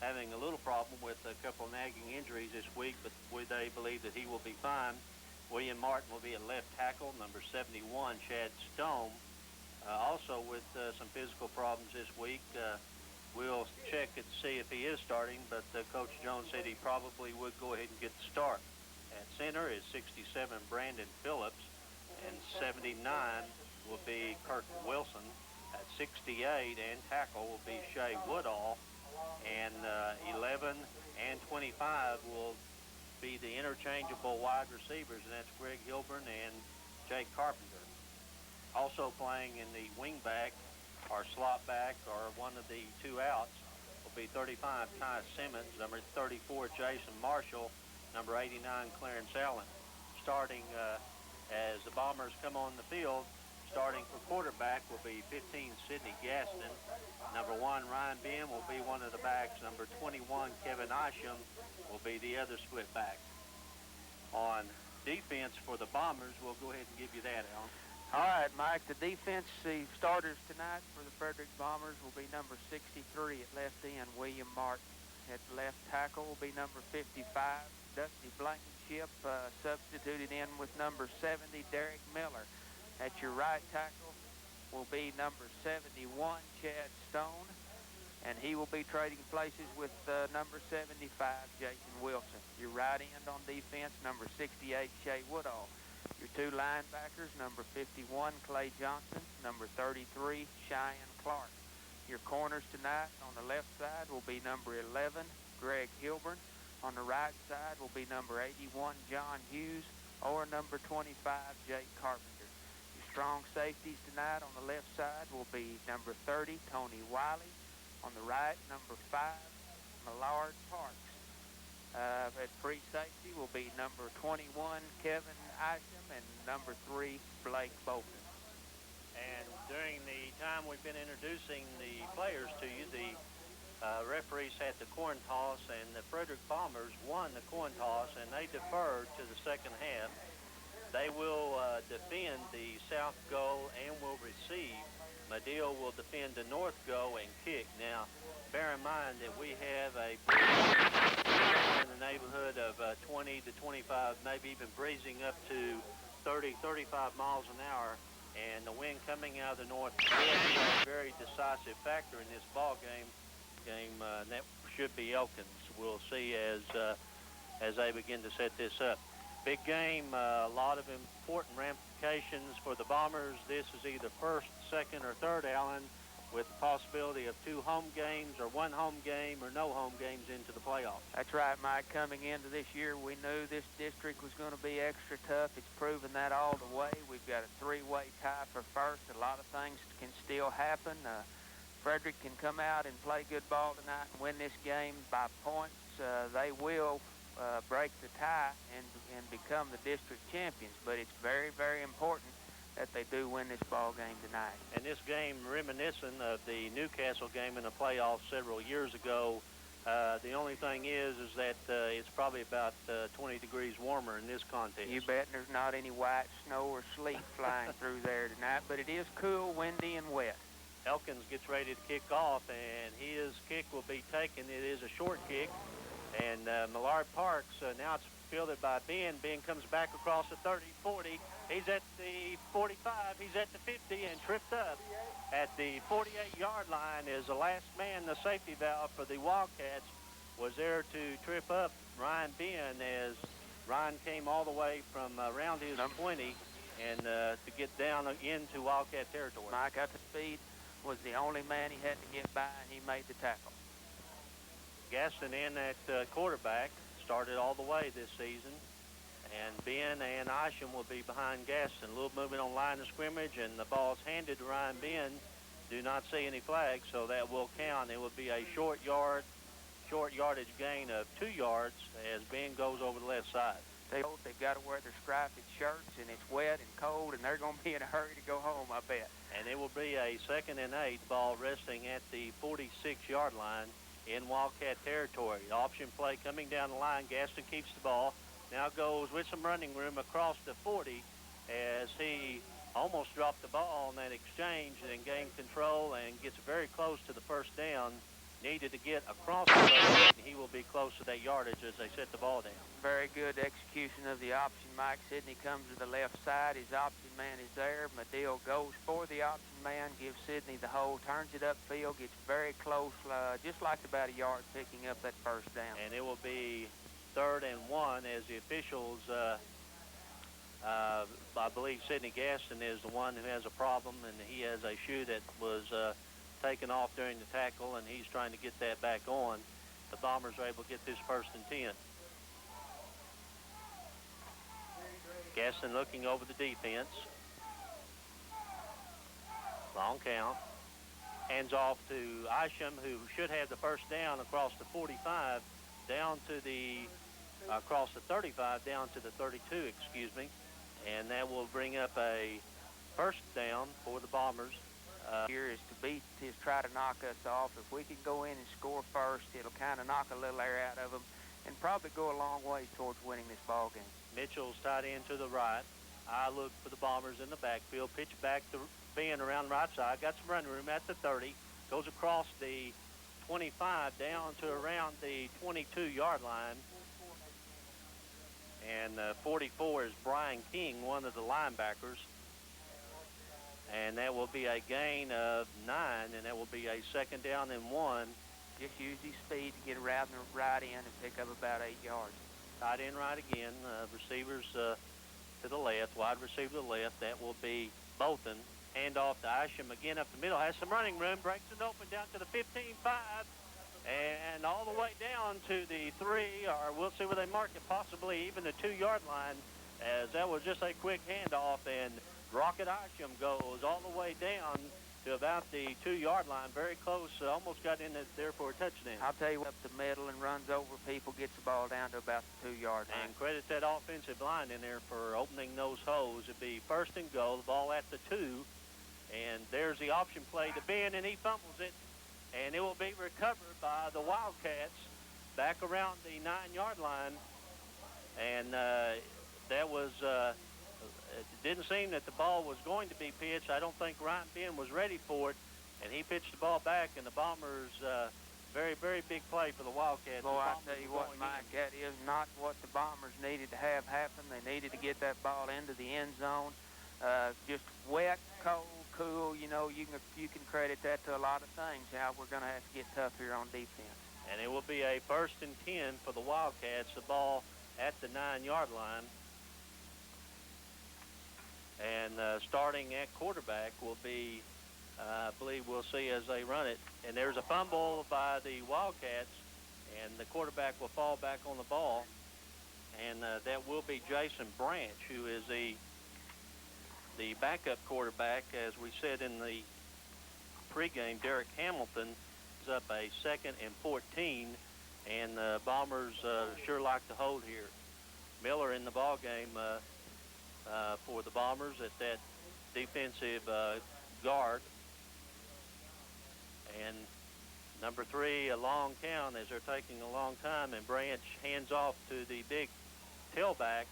having a little problem with a couple nagging injuries this week, but they believe that he will be fine. William Martin will be at left tackle. Number 71, Chad Stone, also with some physical problems this week. We'll check and see if he is starting, but Coach Jones said he probably would go ahead and get the start. At center is 67, Brandon Phillips, and 79 will be Kirk Wilson. At 68 and tackle will be Shea Woodall, and 11 and 25 will be the interchangeable wide receivers, and that's Greg Hilburn and Jake Carpenter. Also playing in the wing back or slot back or one of the two outs will be 35 Ty Simmons, number 34 Jason Marshall, number 89 Clarence Allen. Starting as the Bombers come on the field, starting for quarterback will be 15 Sidney Gaston. Number 1 Ryan Ben will be one of the backs. Number 21 Kevin Isham will be the other split back. On defense for the Bombers, we'll go ahead and give you that, Alan. All right, Mike, the defensive starters tonight for the Frederick Bombers will be number 63 at left end, William Martin. At left tackle will be number 55, Dusty Blankenship, substituted in with number 70, Derek Miller. At your right tackle will be number 71, Chad Stone, and he will be trading places with number 75, Jason Wilson. Your right end on defense, number 68, Shea Woodall. Your two linebackers, number 51, Clay Johnson, number 33, Cheyenne Clark. Your corners tonight on the left side will be number 11, Greg Hilburn. On the right side will be number 81, John Hughes, or number 25, Jake Carpenter. Strong safeties tonight on the left side will be number 30, Tony Wiley. On the right, number 5, Millard Parks. At free safety will be number 21, Kevin Isham, and number 3, Blake Bolton. And during the time we've been introducing the players to you, the referees had the coin toss, and the Frederick Bombers won the coin toss, and they deferred to the second half. They will defend the south goal and will receive. Madill will defend the north goal and kick. Now, bear in mind that we have a in the neighborhood of 20 to 25, maybe even breezing up to 30, 35 miles an hour, and the wind coming out of the north will be a very decisive factor in this ball game. That should be Elkins. We'll see as they begin to set this up. Big game, a lot of important ramifications for the Bombers. This is either first, second, or third, Allen, with the possibility of 2 home games or 1 home game or no home games into the playoffs. That's right, Mike. Coming into this year, we knew this district was going to be extra tough. It's proven that all the way. We've got a 3-way tie for first. A lot of things can still happen. Frederick can come out and play good ball tonight and win this game by points. They will break the tie and become the district champions, but it's very, very important that they do win this ball game tonight. And this game, reminiscent of the Newcastle game in the playoffs several years ago, The only thing is that it's probably about 20 degrees warmer in this contest. You bet there's not any white snow or sleet flying through there tonight, but it is cool, windy, and wet. Elkins gets ready to kick off, and his kick will be taken. It is a short kick, and Millard Parks, now it's fielded by Ben. Ben comes back across the 30, 40. He's at the 45. He's at the 50 and tripped up. At the 48-yard line is the last man. The safety valve for the Wildcats was there to trip up Ryan Ben as Ryan came all the way from around his 20 and to get down into Wildcat territory. Mike, at the speed, was the only man he had to get by, and he made the tackle. Gaston in at quarterback, started all the way this season, and Ben and Isham will be behind Gaston. A little movement on line of scrimmage, and the ball's handed to Ryan Ben. Do not see any flags, so that will count. It will be a short yardage gain of 2 yards as Ben goes over the left side. They've got to wear their striped shirts, and it's wet and cold, and they're going to be in a hurry to go home, I bet. And it will be a 2nd and 8, ball resting at the 46-yard line in Wildcat territory. Option play coming down the line. Gaston keeps the ball. Now goes with some running room across the 40 as he almost dropped the ball on that exchange and then gained control and gets very close to the first down. Needed to get across the road, and he will be close to that yardage as they set the ball down. Very good execution of the option. Mike Sidney comes to the left side. His option man is there. Madill goes for the option man, gives Sidney the hole, turns it upfield, gets very close, just like about a yard, picking up that first down. And it will be 3rd and 1 as the officials, I believe Sidney Gaston is the one who has a problem, and he has a shoe that was taken off during the tackle, and he's trying to get that back on. The Bombers are able to get this 1st and 10. Gaston looking over the defense. Long count. Hands off to Isham, who should have the first down across the 45, down to the, across the 35, down to the 32, excuse me. And that will bring up a 1st down for the Bombers. Here is to try to knock us off. If we can go in and score first, it'll kind of knock a little air out of them and probably go a long way towards winning this ball game. Mitchell's tied in to the right. I look for the Bombers in the backfield. Pitch back to Ben around the right side. Got some running room at the 30. Goes across the 25 down to around the 22-yard line. And 44 is Brian King, one of the linebackers. And that will be a gain of 9, and that will be a 2nd down and 1. Just use his speed to get around the right end and pick up about 8 yards. Tight end right again. Receivers to the left, wide receiver to the left. That will be Bolton. Hand off to Isham again up the middle. Has some running room. Breaks it open down to the 15-5. And all the way down to the 3, or we'll see where they mark it, possibly even the 2-yard line, as that was just a quick handoff, and Rocket Isham goes all the way down to about the 2-yard line, very close, almost got in there for a touchdown. I'll tell you what, up the middle and runs over people, gets the ball down to about the 2-yard line. And credit that offensive line in there for opening those holes. It'd be 1st and goal, the ball at the 2, and there's the option play to Ben, and he fumbles it, and it will be recovered by the Wildcats back around the 9-yard line, and that was... it didn't seem that the ball was going to be pitched. I don't think Ryan Ben was ready for it, and he pitched the ball back, and the Bombers, very, very big play for the Wildcats. Boy, I tell you what, Mike, that is not what the Bombers needed to have happen. They needed to get that ball into the end zone. Just wet, cold, cool. You know, you can credit that to a lot of things. How we're going to have to get tough here on defense. And it will be a 1st and 10 for the Wildcats. The ball at the 9-yard line. And starting at quarterback will be, I believe we'll see as they run it. And there's a fumble by the Wildcats, and the quarterback will fall back on the ball. And that will be Jason Branch, who is the backup quarterback. As we said in the pregame, Derek Hamilton is up a 2nd and 14, and the Bombers sure like to hold here. Miller in the ball game for the Bombers at that defensive guard. And Number 3, a long count as they're taking a long time, and Branch hands off to the big tailback,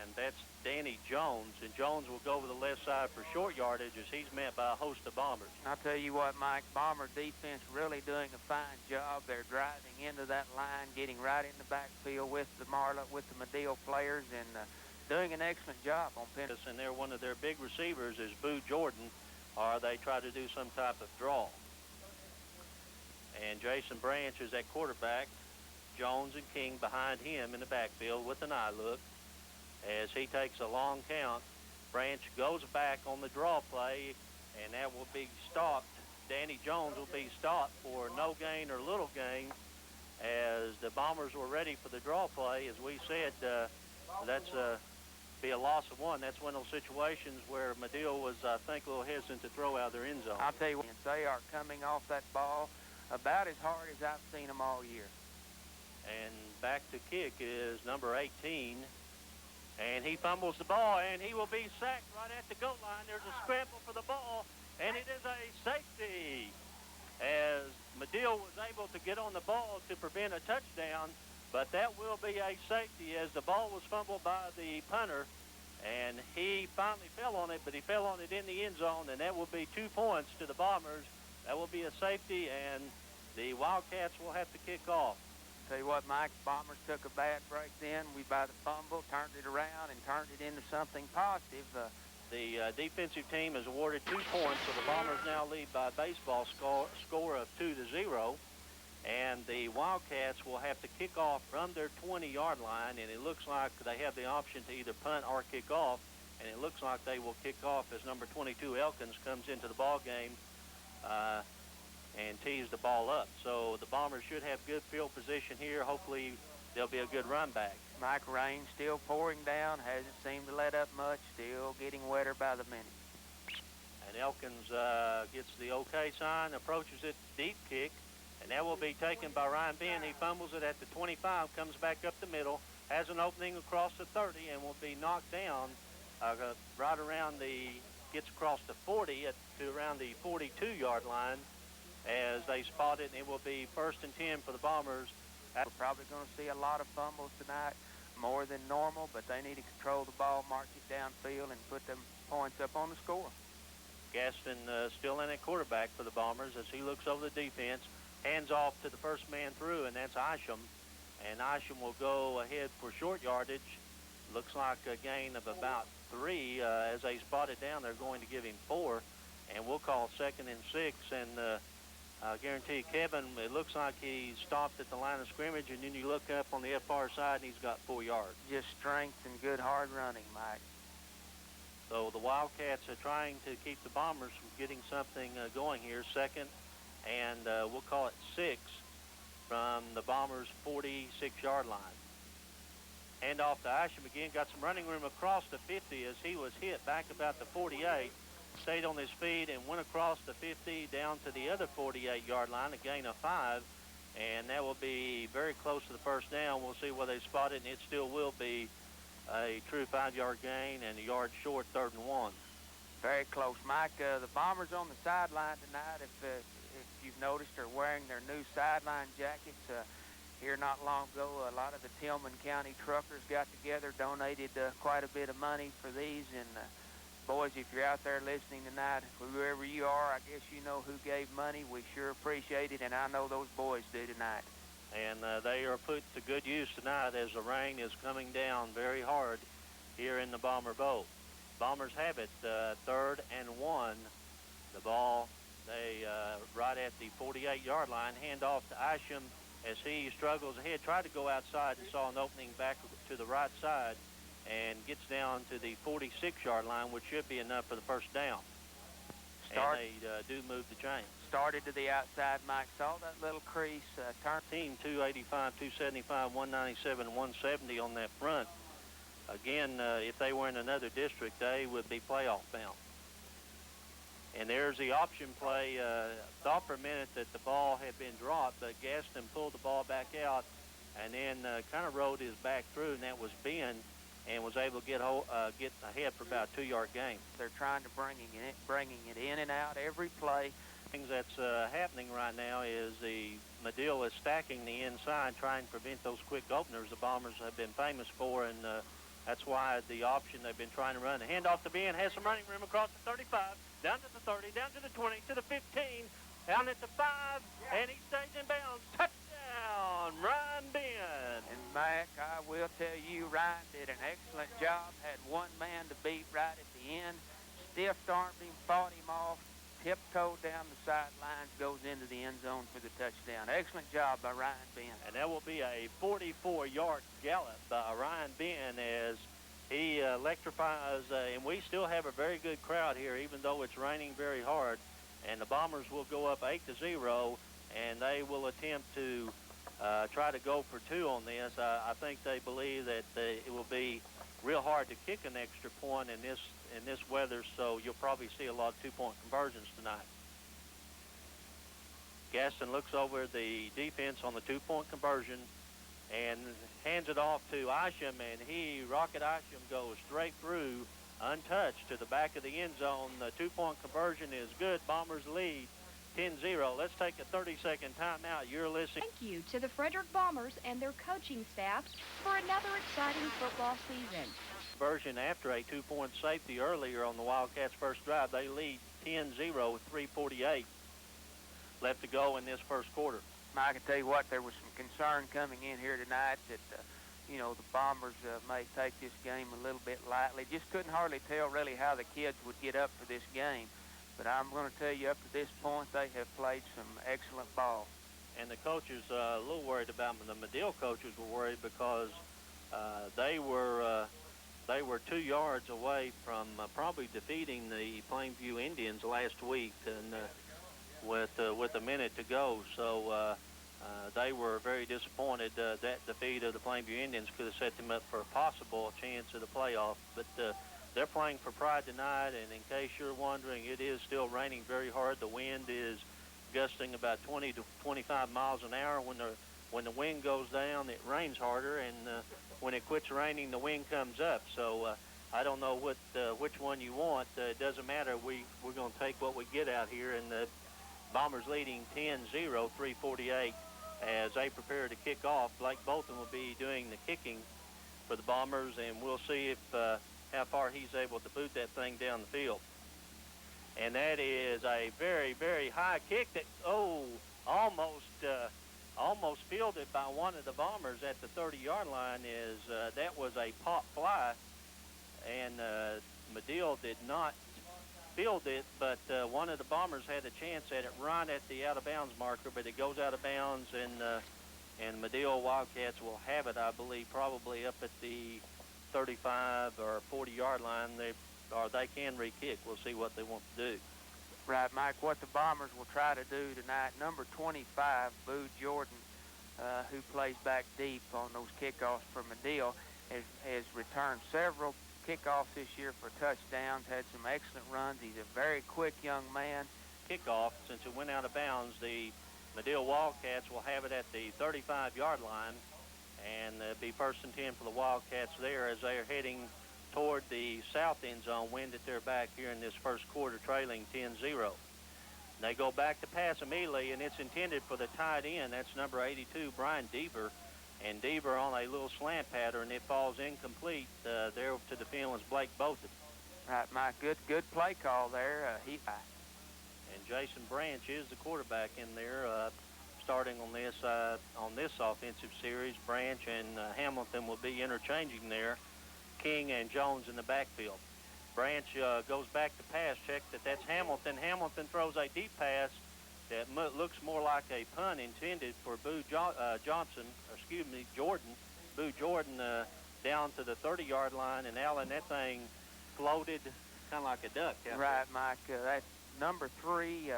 and that's Danny Jones. And Jones will go over the left side for short yardage as he's met by a host of Bombers. I'll tell you what, Mike, Bomber defense really doing a fine job. They're driving into that line, getting right in the backfield with the Madill players, and doing an excellent job on penalties. And they're one of their big receivers is Boo Jordan, or they try to do some type of draw. And Jason Branch is at quarterback. Jones and King behind him in the backfield with an eye look. As he takes a long count, Branch goes back on the draw play, and that will be stopped. Danny Jones will be stopped for no gain or little gain, as the Bombers were ready for the draw play. As we said, that's be a loss of 1. That's one of those situations where Madill was, I think, a little hesitant to throw out their end zone. I'll tell you what, they are coming off that ball about as hard as I've seen them all year. And back to kick is number 18. And he fumbles the ball, and he will be sacked right at the goal line. There's a scramble for the ball, and it is a safety. As Madill was able to get on the ball to prevent a touchdown, but that will be a safety as the ball was fumbled by the punter, and he finally fell on it, but he fell on it in the end zone, and that will be 2 points to the Bombers. That will be a safety, and the Wildcats will have to kick off. Tell you what, Mike, Bombers took a bad break then. We, by the fumble, turned it around and turned it into something positive. The defensive team has awarded 2 points, so the Bombers now lead by a baseball score of 2-0. And the Wildcats will have to kick off from their 20-yard line, and it looks like they have the option to either punt or kick off. And it looks like they will kick off as number 22 Elkins comes into the ball game and tees the ball up. So the Bombers should have good field position here. Hopefully there'll be a good run back. Mike, rain still pouring down, hasn't seemed to let up much, still getting wetter by the minute. And Elkins gets the okay sign, approaches it, deep kick, and that will be taken by Ryan Ben. He fumbles it at the 25, comes back up the middle, has an opening across the 30, and will be knocked down right around gets across the 40 to around the 42-yard line. As they spot it, and it will be 1st and 10 for the Bombers. We're probably going to see a lot of fumbles tonight, more than normal, but they need to control the ball, march it downfield, and put them points up on the score. Gaston still in at quarterback for the Bombers as he looks over the defense, hands off to the first man through, and that's Isham. And Isham will go ahead for short yardage. Looks like a gain of about 3. As they spot it down, they're going to give him 4, and we'll call 2nd and 6, and I guarantee Kevin, it looks like he stopped at the line of scrimmage, and then you look up on the far side, and he's got 4 yards. Just strength and good hard running, Mike. So the Wildcats are trying to keep the Bombers from getting something going here. 2nd, and we'll call it 6 from the Bombers' 46-yard line. Hand off to Isham again, got some running room across the 50 as he was hit back about the 48. Stayed on his feet and went across the 50 down to the other 48-yard line, a gain of 5, and that will be very close to the first down. We'll see where they spot it, and it still will be a true 5-yard gain and a yard short, 3rd and 1. Very close, Mike. The Bombers on the sideline tonight, if you've noticed, are wearing their new sideline jackets. Here not long ago, a lot of the Tillman County truckers got together, donated quite a bit of money for these, and boys, if you're out there listening tonight, whoever you are, I guess you know who gave money. We sure appreciate it, and I know those boys do tonight. And they are put to good use tonight as the rain is coming down very hard here in the Bomber Bowl. Bombers have it, 3rd and 1. The ball, right at the 48-yard line, hand off to Isham as he struggles ahead, tried to go outside and saw an opening back to the right side, and gets down to the 46-yard line, which should be enough for the first down. And they do move the chain. Started to the outside, Mike. Saw that little crease. Turn. Team 285, 275, 197, 170 on that front. Again, if they were in another district, they would be playoff bound. And there's the option play. Thought for a minute that the ball had been dropped, but Gaston pulled the ball back out and then kind of rolled his back through, and that was Ben, and was able to get ahead for about a 2-yard gain. They're trying to bringing it in and out every play. Things that's happening right now is the Madill is stacking the inside, trying to prevent those quick openers the Bombers have been famous for, and that's why the option they've been trying to run. The handoff to Ben has some running room across the 35, down to the 30, down to the 20, to the 15, down at the 5, and he stays in bounds. Touchdown, Ryan Ben. And Mac, I will tell you, Ryan did an excellent job. Had one man to beat right at the end. Stiff-armed him, fought him off, tiptoed down the sidelines, goes into the end zone for the touchdown. Excellent job by Ryan Ben. And that will be a 44-yard gallop by Ryan Ben as he electrifies, and we still have a very good crowd here, even though it's raining very hard. And the Bombers will go up 8-0, and they will attempt to try to go for 2 on this. I think they believe that it will be real hard to kick an extra point in this weather, so you'll probably see a lot of 2-point conversions tonight. Gaston looks over the defense on the 2-point conversion and hands it off to Isham, and Rocket Isham goes straight through, untouched, to the back of the end zone. The 2-point conversion is good. Bombers lead 10-0. Let's take a 30-second timeout. You're listening. Thank you to the Frederick Bombers and their coaching staff for another exciting football season. Conversion after a 2-point safety earlier on the Wildcats' first drive. They lead 10-0 with 3:48 left to go in this first quarter. I can tell you what, there was some concern coming in here tonight that, you know, the Bombers may take this game a little bit lightly. Just couldn't hardly tell really how the kids would get up for this game. But I'm going to tell you, up to this point, they have played some excellent ball. And the coaches, a little worried about them. The Madill coaches were worried because they were 2 yards away from probably defeating the Plainview Indians last week, and with a minute to go. So they were very disappointed. That defeat of the Plainview Indians could have set them up for a possible chance of the playoff. But they're playing for pride tonight, and in case you're wondering, it is still raining very hard. The wind is gusting about 20 to 25 miles an hour. When the wind goes down, it rains harder, and when it quits raining, the wind comes up. So I don't know which one you want. It doesn't matter. We're going to take what we get out here, and the Bombers leading 10-0, 3:48 as they prepare to kick off. Blake Bolton will be doing the kicking for the Bombers, and we'll see if how far he's able to boot that thing down the field. And that is a very, very high kick that, almost fielded by one of the Bombers at the 30-yard line. That was a pop fly, and Madill did not field it, but one of the Bombers had a chance at it right at the out-of-bounds marker, but it goes out of bounds, and Madill Wildcats will have it, I believe, probably up at the 35 or 40-yard line. They can re-kick. We'll see what they want to do. Right, Mike, what the Bombers will try to do tonight, number 25, Boo Jordan, who plays back deep on those kickoffs for Madill, has returned several kickoffs this year for touchdowns, had some excellent runs. He's a very quick young man. Kickoff, since it went out of bounds, the Madill Wildcats will have it at the 35-yard line, and it'll be 1st and 10 for the Wildcats there as they are heading toward the south end zone, wind at their back here in this first quarter, trailing 10-0. They go back to pass immediately, and it's intended for the tight end. That's number 82, Brian Deaver. And Deaver on a little slant pattern, it falls incomplete. There to defend was Blake Bolton. Right, Mike, good play call there. And Jason Branch is the quarterback in there, starting on this offensive series. Branch and Hamilton will be interchanging there. King and Jones in the backfield. Branch goes back to pass. Check that's Hamilton. Hamilton throws a deep pass that looks more like a punt intended for Jordan. Boo Jordan down to the 30-yard line, and Allen, that thing floated kind of like a duck. Right, Mike. That's number 3,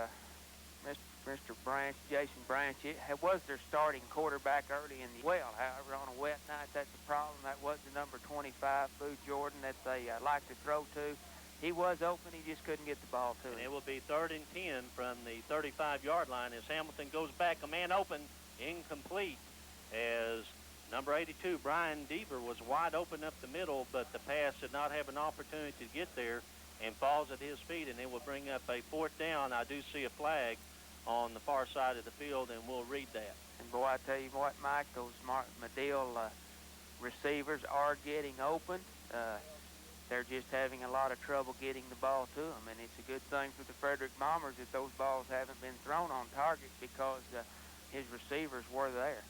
Mr. Branch, Jason Branch. It was their starting quarterback early in the however, on a wet night, that's the problem. That was the number 25, Boo Jordan, that they like to throw to. He was open. He just couldn't get the ball to him. And it will be 3rd and 10 from the 35-yard line as Hamilton goes back. A man open, incomplete, as number 82, Brian Deaver, was wide open up the middle, but the pass did not have an opportunity to get there. and falls at his feet, and it will bring up a 4th down. I do see a flag on the far side of the field, and we'll read that. And boy, I tell you what, Mike, those Madill receivers are getting open. They're just having a lot of trouble getting the ball to them, and it's a good thing for the Frederick Bombers that those balls haven't been thrown on target because his receivers were there.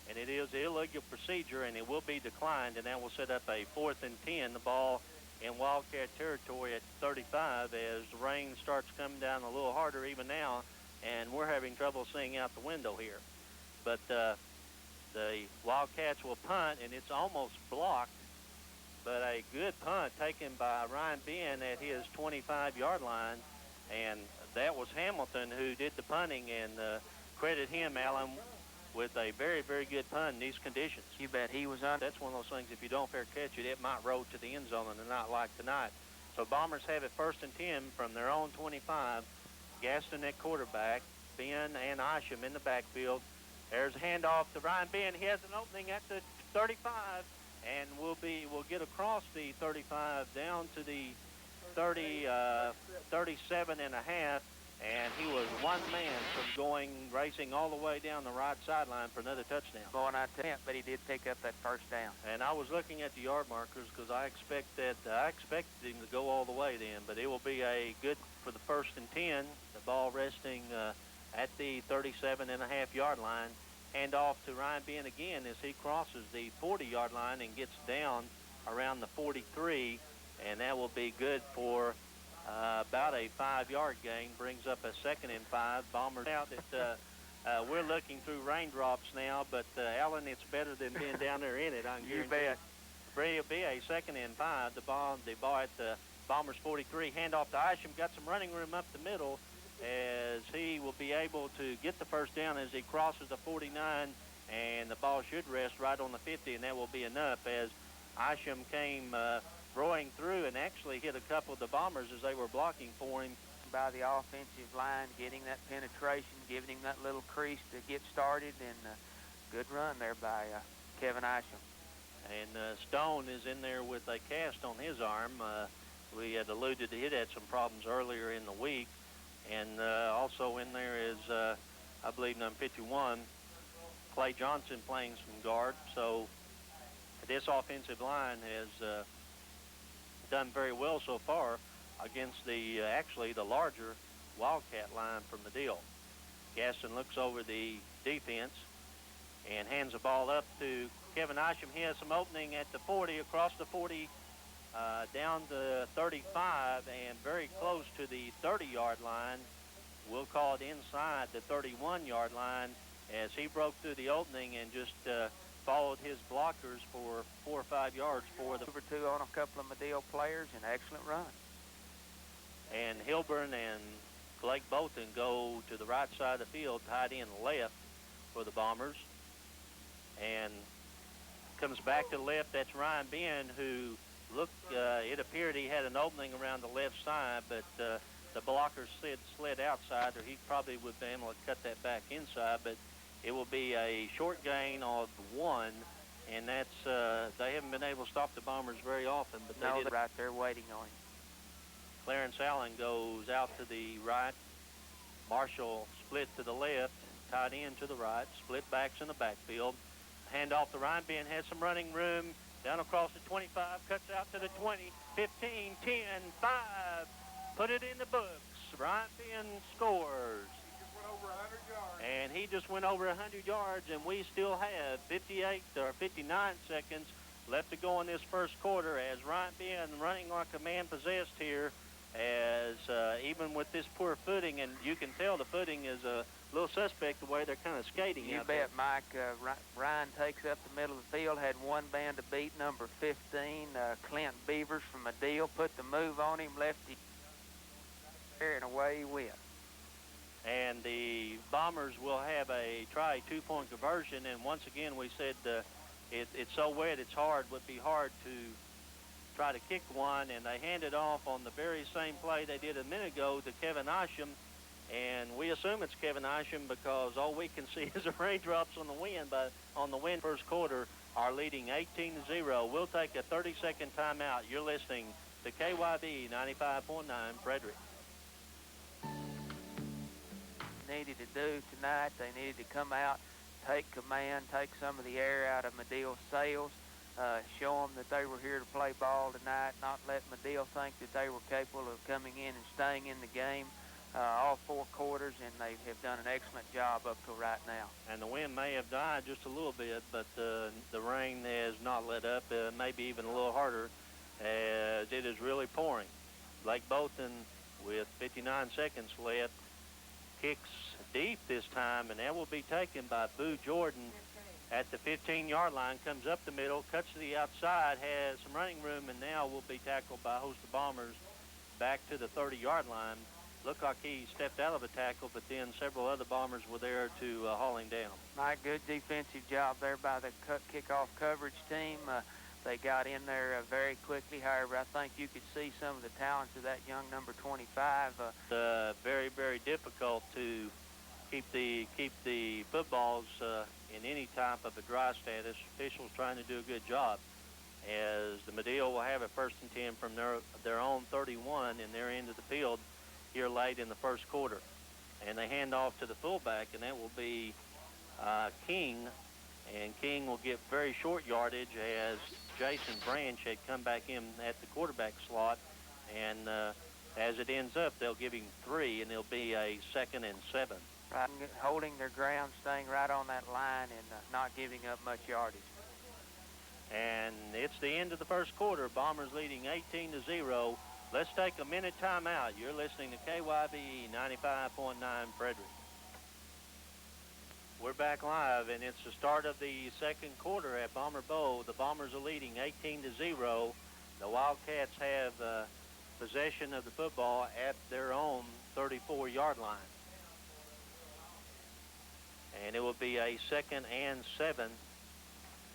And it is illegal procedure, and it will be declined, and that will set up a 4th and 10, the ball in Wildcat territory at 35 as the rain starts coming down a little harder even now, and we're having trouble seeing out the window here. But the Wildcats will punt, and it's almost blocked, but a good punt taken by Ryan Ben at his 25-yard line, and that was Hamilton who did the punting, and credit him, Alan, with a very, very good punt in these conditions. You bet he was on. That's one of those things, if you don't fair catch it, it might roll to the end zone and not like tonight. So Bombers have it 1st and 10 from their own 25. Gaston at quarterback, Ben and Isham in the backfield. There's a handoff to Ryan Ben. He has an opening at the 35, and we'll get across the 35 down to the 37 and a half. And he was one man from racing all the way down the right sideline for another touchdown. Going out to him, but he did pick up that 1st down. And I was looking at the yard markers because I expected him to go all the way then, but it will be a good for the 1st and 10. The ball resting at the 37.5-yard line. Hand off to Ryan Ben again as he crosses the 40-yard line and gets down around the 43, and that will be good for about a 5-yard gain. Brings up a 2nd and 5. Bombers out that we're looking through raindrops now, but Alan, it's better than being down there in it. I can guarantee it. It'll be a 2nd and 5. The ball at the Bombers 43. Handoff to Isham. Got some running room up the middle as he will be able to get the 1st down as he crosses the 49, and the ball should rest right on the 50, and that will be enough as Isham came throwing through and actually hit a couple of the Bombers as they were blocking for him. By the offensive line, getting that penetration, giving him that little crease to get started, and good run there by Kevin Isham. And Stone is in there with a cast on his arm. We had alluded to it had some problems earlier in the week. And also in there is, I believe, number 51, Clay Johnson, playing some guard. So this offensive line has done very well so far against the actually the larger Wildcat line from Madill. Gaston looks over the defense and hands the ball up to Kevin Isham. He has some opening at the 40, across the 40, down to 35, and very close to the 30-yard line. We'll call it inside the 31-yard line as he broke through the opening and just followed his blockers for 4 or 5 yards for the over 2 on a couple of Madill players. An excellent run. And Hilburn and Blake Bolton go to the right side of the field, tight end left for the Bombers. And comes back to the left. That's Ryan Ben, who looked, it appeared he had an opening around the left side, but the blocker slid outside, or he probably would have been able to cut that back inside. But it will be a short gain of 1, and that's they haven't been able to stop the Bombers very often, but they did right there waiting on him. Clarence Allen goes out to the right. Marshall split to the left, tight end to the right, split backs in the backfield. Hand off to Ryan Ben, has some running room, down across the 25, cuts out to the 20, 15, 10, 5. Put it in the books. Ryan Ben scores. And he just went over 100 yards, and we still have 58 or 59 seconds left to go in this first quarter as Ryan Ben running like a man possessed here, as even with this poor footing, and you can tell the footing is a little suspect the way they're kind of skating you out bet, there. Mike. Ryan takes up the middle of the field, had one man to beat, number 15, Clint Beavers from Madill, put the move on him, left him there, and away he went. And the Bombers will have a try 2-point conversion, and once again we said it's so wet it's hard, would be hard to try to kick one, and they hand it off on the very same play they did a minute ago to Kevin Isham, and we assume it's Kevin Isham because all we can see is the raindrops on the wind. But on the wind, first quarter are leading 18-0. We'll take a 30-second timeout. You're listening to KYB 95.9 Frederick. Needed to do tonight, they needed to come out, take command, take some of the air out of Madill's sails, show them that they were here to play ball tonight, not let Madill think that they were capable of coming in and staying in the game all 4 quarters, and they have done an excellent job up to right now. And the wind may have died just a little bit, but the rain has not let up, maybe even a little harder, as it is really pouring. Blake Bolton, with 59 seconds left, kicks deep this time, and that will be taken by Boo Jordan at the 15-yard line, comes up the middle, cuts to the outside, has some running room, and now will be tackled by a host of Bombers back to the 30-yard line. Looked like he stepped out of a tackle, but then several other Bombers were there to haul him down. Mike, good defensive job there by the kickoff coverage team. They got in there very quickly. However, I think you could see some of the talents of that young number 25. Very, very difficult to keep the footballs in any type of a dry status. Officials trying to do a good job, as the Madill will have it 1st and 10 from their own 31 in their end of the field here late in the first quarter. And they hand off to the fullback, and that will be King. And King will get very short yardage, as Jason Branch had come back in at the quarterback slot. And as it ends up, they'll give him 3, and it'll be a 2nd and 7. Right, holding their ground, staying right on that line, and not giving up much yardage. And it's the end of the first quarter. Bombers leading 18-0. Let's take a minute timeout. You're listening to KYB 95.9 Frederick. We're back live, and it's the start of the second quarter at Bomber Bowl. The Bombers are leading 18-0. The Wildcats have possession of the football at their own 34-yard line. And it will be a 2nd and 7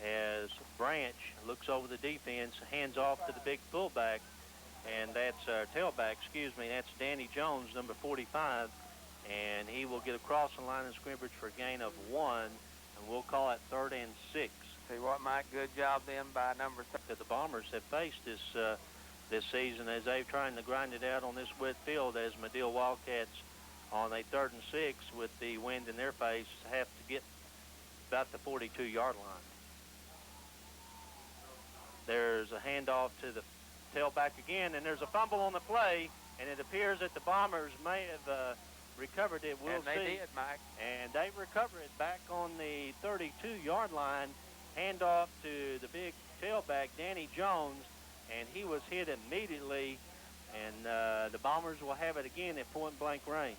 as Branch looks over the defense, hands off to the big fullback, and that's tailback, that's Danny Jones, number 45, and he will get across the line of scrimmage for a gain of 1, and we'll call it 3rd and 6. See what, Mike, good job then by number 3. That the Bombers have faced this season, as they're trying to grind it out on this wet field, as Madill Wildcats on a 3rd and 6 with the wind in their face have to get about the 42-yard line. There's a handoff to the tailback again, and there's a fumble on the play, and it appears that the Bombers may have recovered it. We'll see. And they did, Mike. And they recover it back on the 32-yard line. Handoff to the big tailback, Danny Jones, and he was hit immediately, and the Bombers will have it again at point-blank range.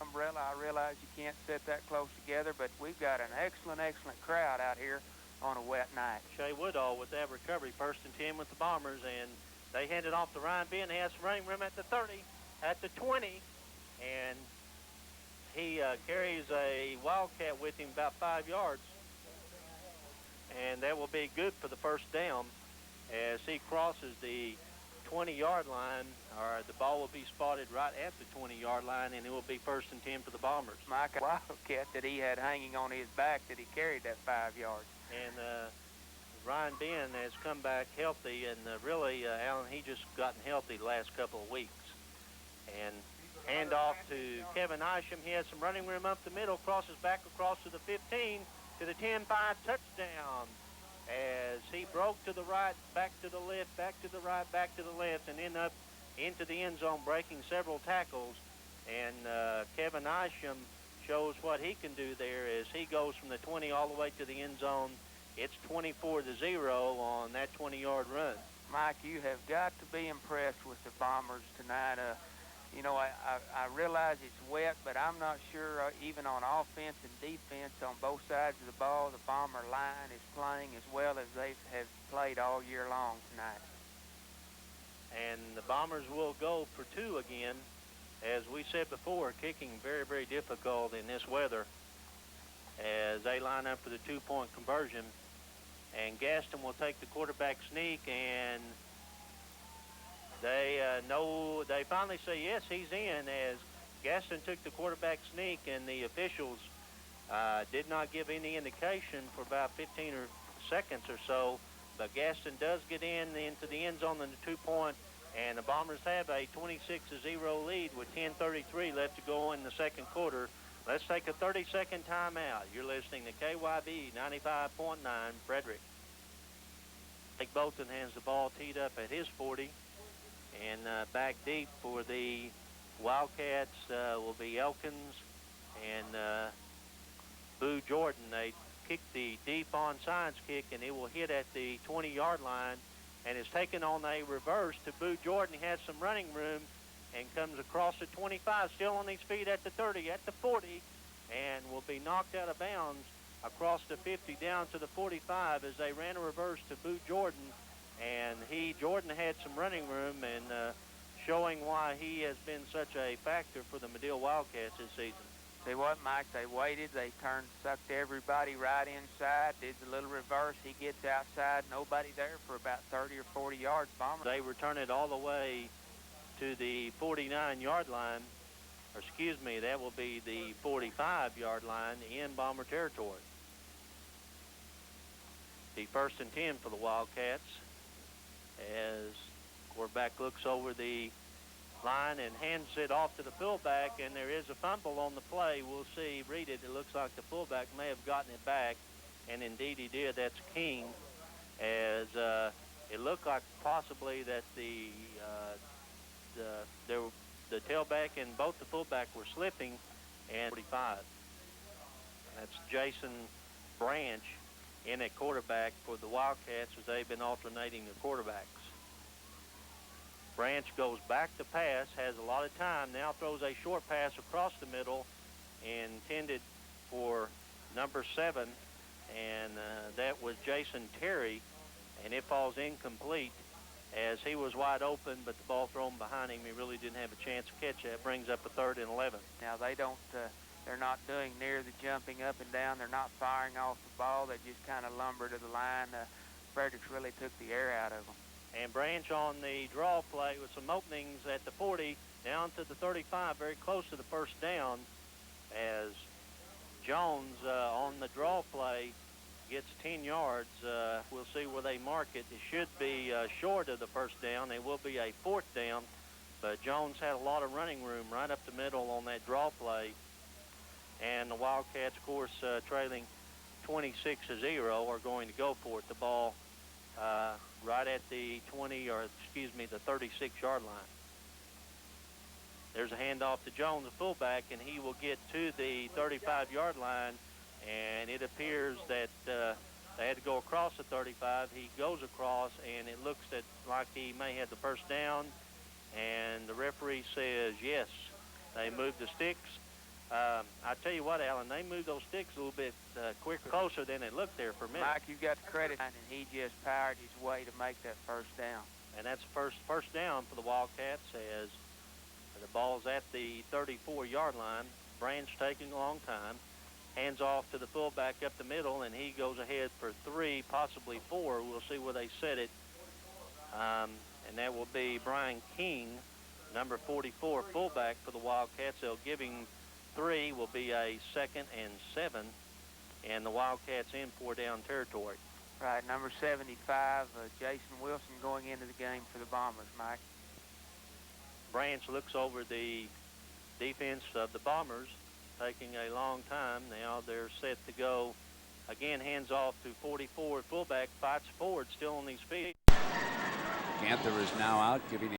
Umbrella, I realize you can't sit that close together, but we've got an excellent crowd out here on a wet night. Shea Woodall with that recovery, 1st and 10 with the Bombers, and they hand it off to Ryan Ben. He has some running room at the 30, at the 20, and he carries a Wildcat with him about 5 yards, and that will be good for the first down as he crosses the 20-yard line, or the ball will be spotted right at the 20-yard line, and it will be 1st and 10 for the Bombers. Mike, a Wildcat that he had hanging on his back that he carried that 5 yards. And Ryan Ben has come back healthy, and really, Alan, he just gotten healthy the last couple of weeks. And hand off to Kevin Isham. He has some running room up the middle, crosses back across to the 15, to the 10-5 touchdown, as he broke to the right, back to the left, back to the right, back to the left, and end up into the end zone, breaking several tackles. And Kevin Isham shows what he can do there as he goes from the 20 all the way to the end zone. It's 24-0 on that 20-yard run. Mike, you have got to be impressed with the Bombers tonight. You know, I realize it's wet, but I'm not sure even on offense and defense on both sides of the ball, the Bomber line is playing as well as they have played all year long tonight. And the Bombers will go for 2 again. As we said before, kicking very, very difficult in this weather as they line up for the 2-point conversion. And Gaston will take the quarterback sneak, and they finally say, yes, he's in, as Gaston took the quarterback sneak, and the officials did not give any indication for about 15 seconds or so but Gaston does get into the end zone on the 2-point, and the Bombers have a 26-0 lead with 10:33 left to go in the second quarter. Let's take a 30-second timeout. You're listening to KYB 95.9 Frederick. Blake Bolton has the ball teed up at his 40, and back deep for the Wildcats will be Elkins and Boo Jordan. They kick the deep onside kick, and it will hit at the 20-yard line, and is taken on a reverse to Boo Jordan. He has some running room and comes across the 25, still on his feet at the 30, at the 40, and will be knocked out of bounds across the 50 down to the 45 as they ran a reverse to Boo Jordan. And Jordan had some running room, and showing why he has been such a factor for the Madill Wildcats this season. See what, Mike? They waited. They sucked everybody right inside, did the little reverse. He gets outside, nobody there for about 30 or 40 yards. Bomber. They return it all the way to the 49-yard line. Or excuse me, that will be the 45-yard line in Bomber territory. The 1st and 10 for the Wildcats as quarterback looks over the line and hands it off to the fullback, and there is a fumble on the play. We'll see, read it. It looks like the fullback may have gotten it back, and indeed he did. That's King, as it looked like possibly that the tailback and both the fullback were slipping, and 45. That's Jason Branch in at quarterback for the Wildcats as they've been alternating the quarterbacks. Branch goes back to pass, has a lot of time, now throws a short pass across the middle intended for number 7, and that was Jason Terry, and it falls incomplete as he was wide open, but the ball thrown behind him. He really didn't have a chance to catch that. Brings up a 3rd and 11. Now they're not doing near the jumping up and down. They're not firing off the ball. They just kind of lumber to the line. Fredericks really took the air out of them. And Branch on the draw play with some openings at the 40 down to the 35, very close to the first down, as Jones on the draw play gets 10 yards. We'll see where they mark it. It should be short of the first down. It will be a 4th down, but Jones had a lot of running room right up the middle on that draw play. And the Wildcats, of course, trailing 26-0, are going to go for it. The ball right at the 36-yard line. There's a handoff to Jones, the fullback, and he will get to the 35-yard line, and it appears that they had to go across the 35. He goes across, and it looks like he may have the first down, and the referee says yes. They moved the sticks. I tell you what, Alan, they moved those sticks a little bit quicker, closer than it looked there for a minute. Mike, you got the credit, and he just powered his way to make that first down. And that's first down for the Wildcats as the ball's at the 34-yard line. Branch taking a long time. Hands off to the fullback up the middle, and he goes ahead for 3, possibly 4. We'll see where they set it. And that will be Brian King, number 44, fullback for the Wildcats. They'll give him 3, will be a 2nd and 7, and the Wildcats in 4-down territory. Right, number 75, Jason Wilson going into the game for the Bombers, Mike. Branch looks over the defense of the Bombers, taking a long time. Now they're set to go. Again, hands off to 44, fullback, fights forward, still on his feet. Ganther is now out, giving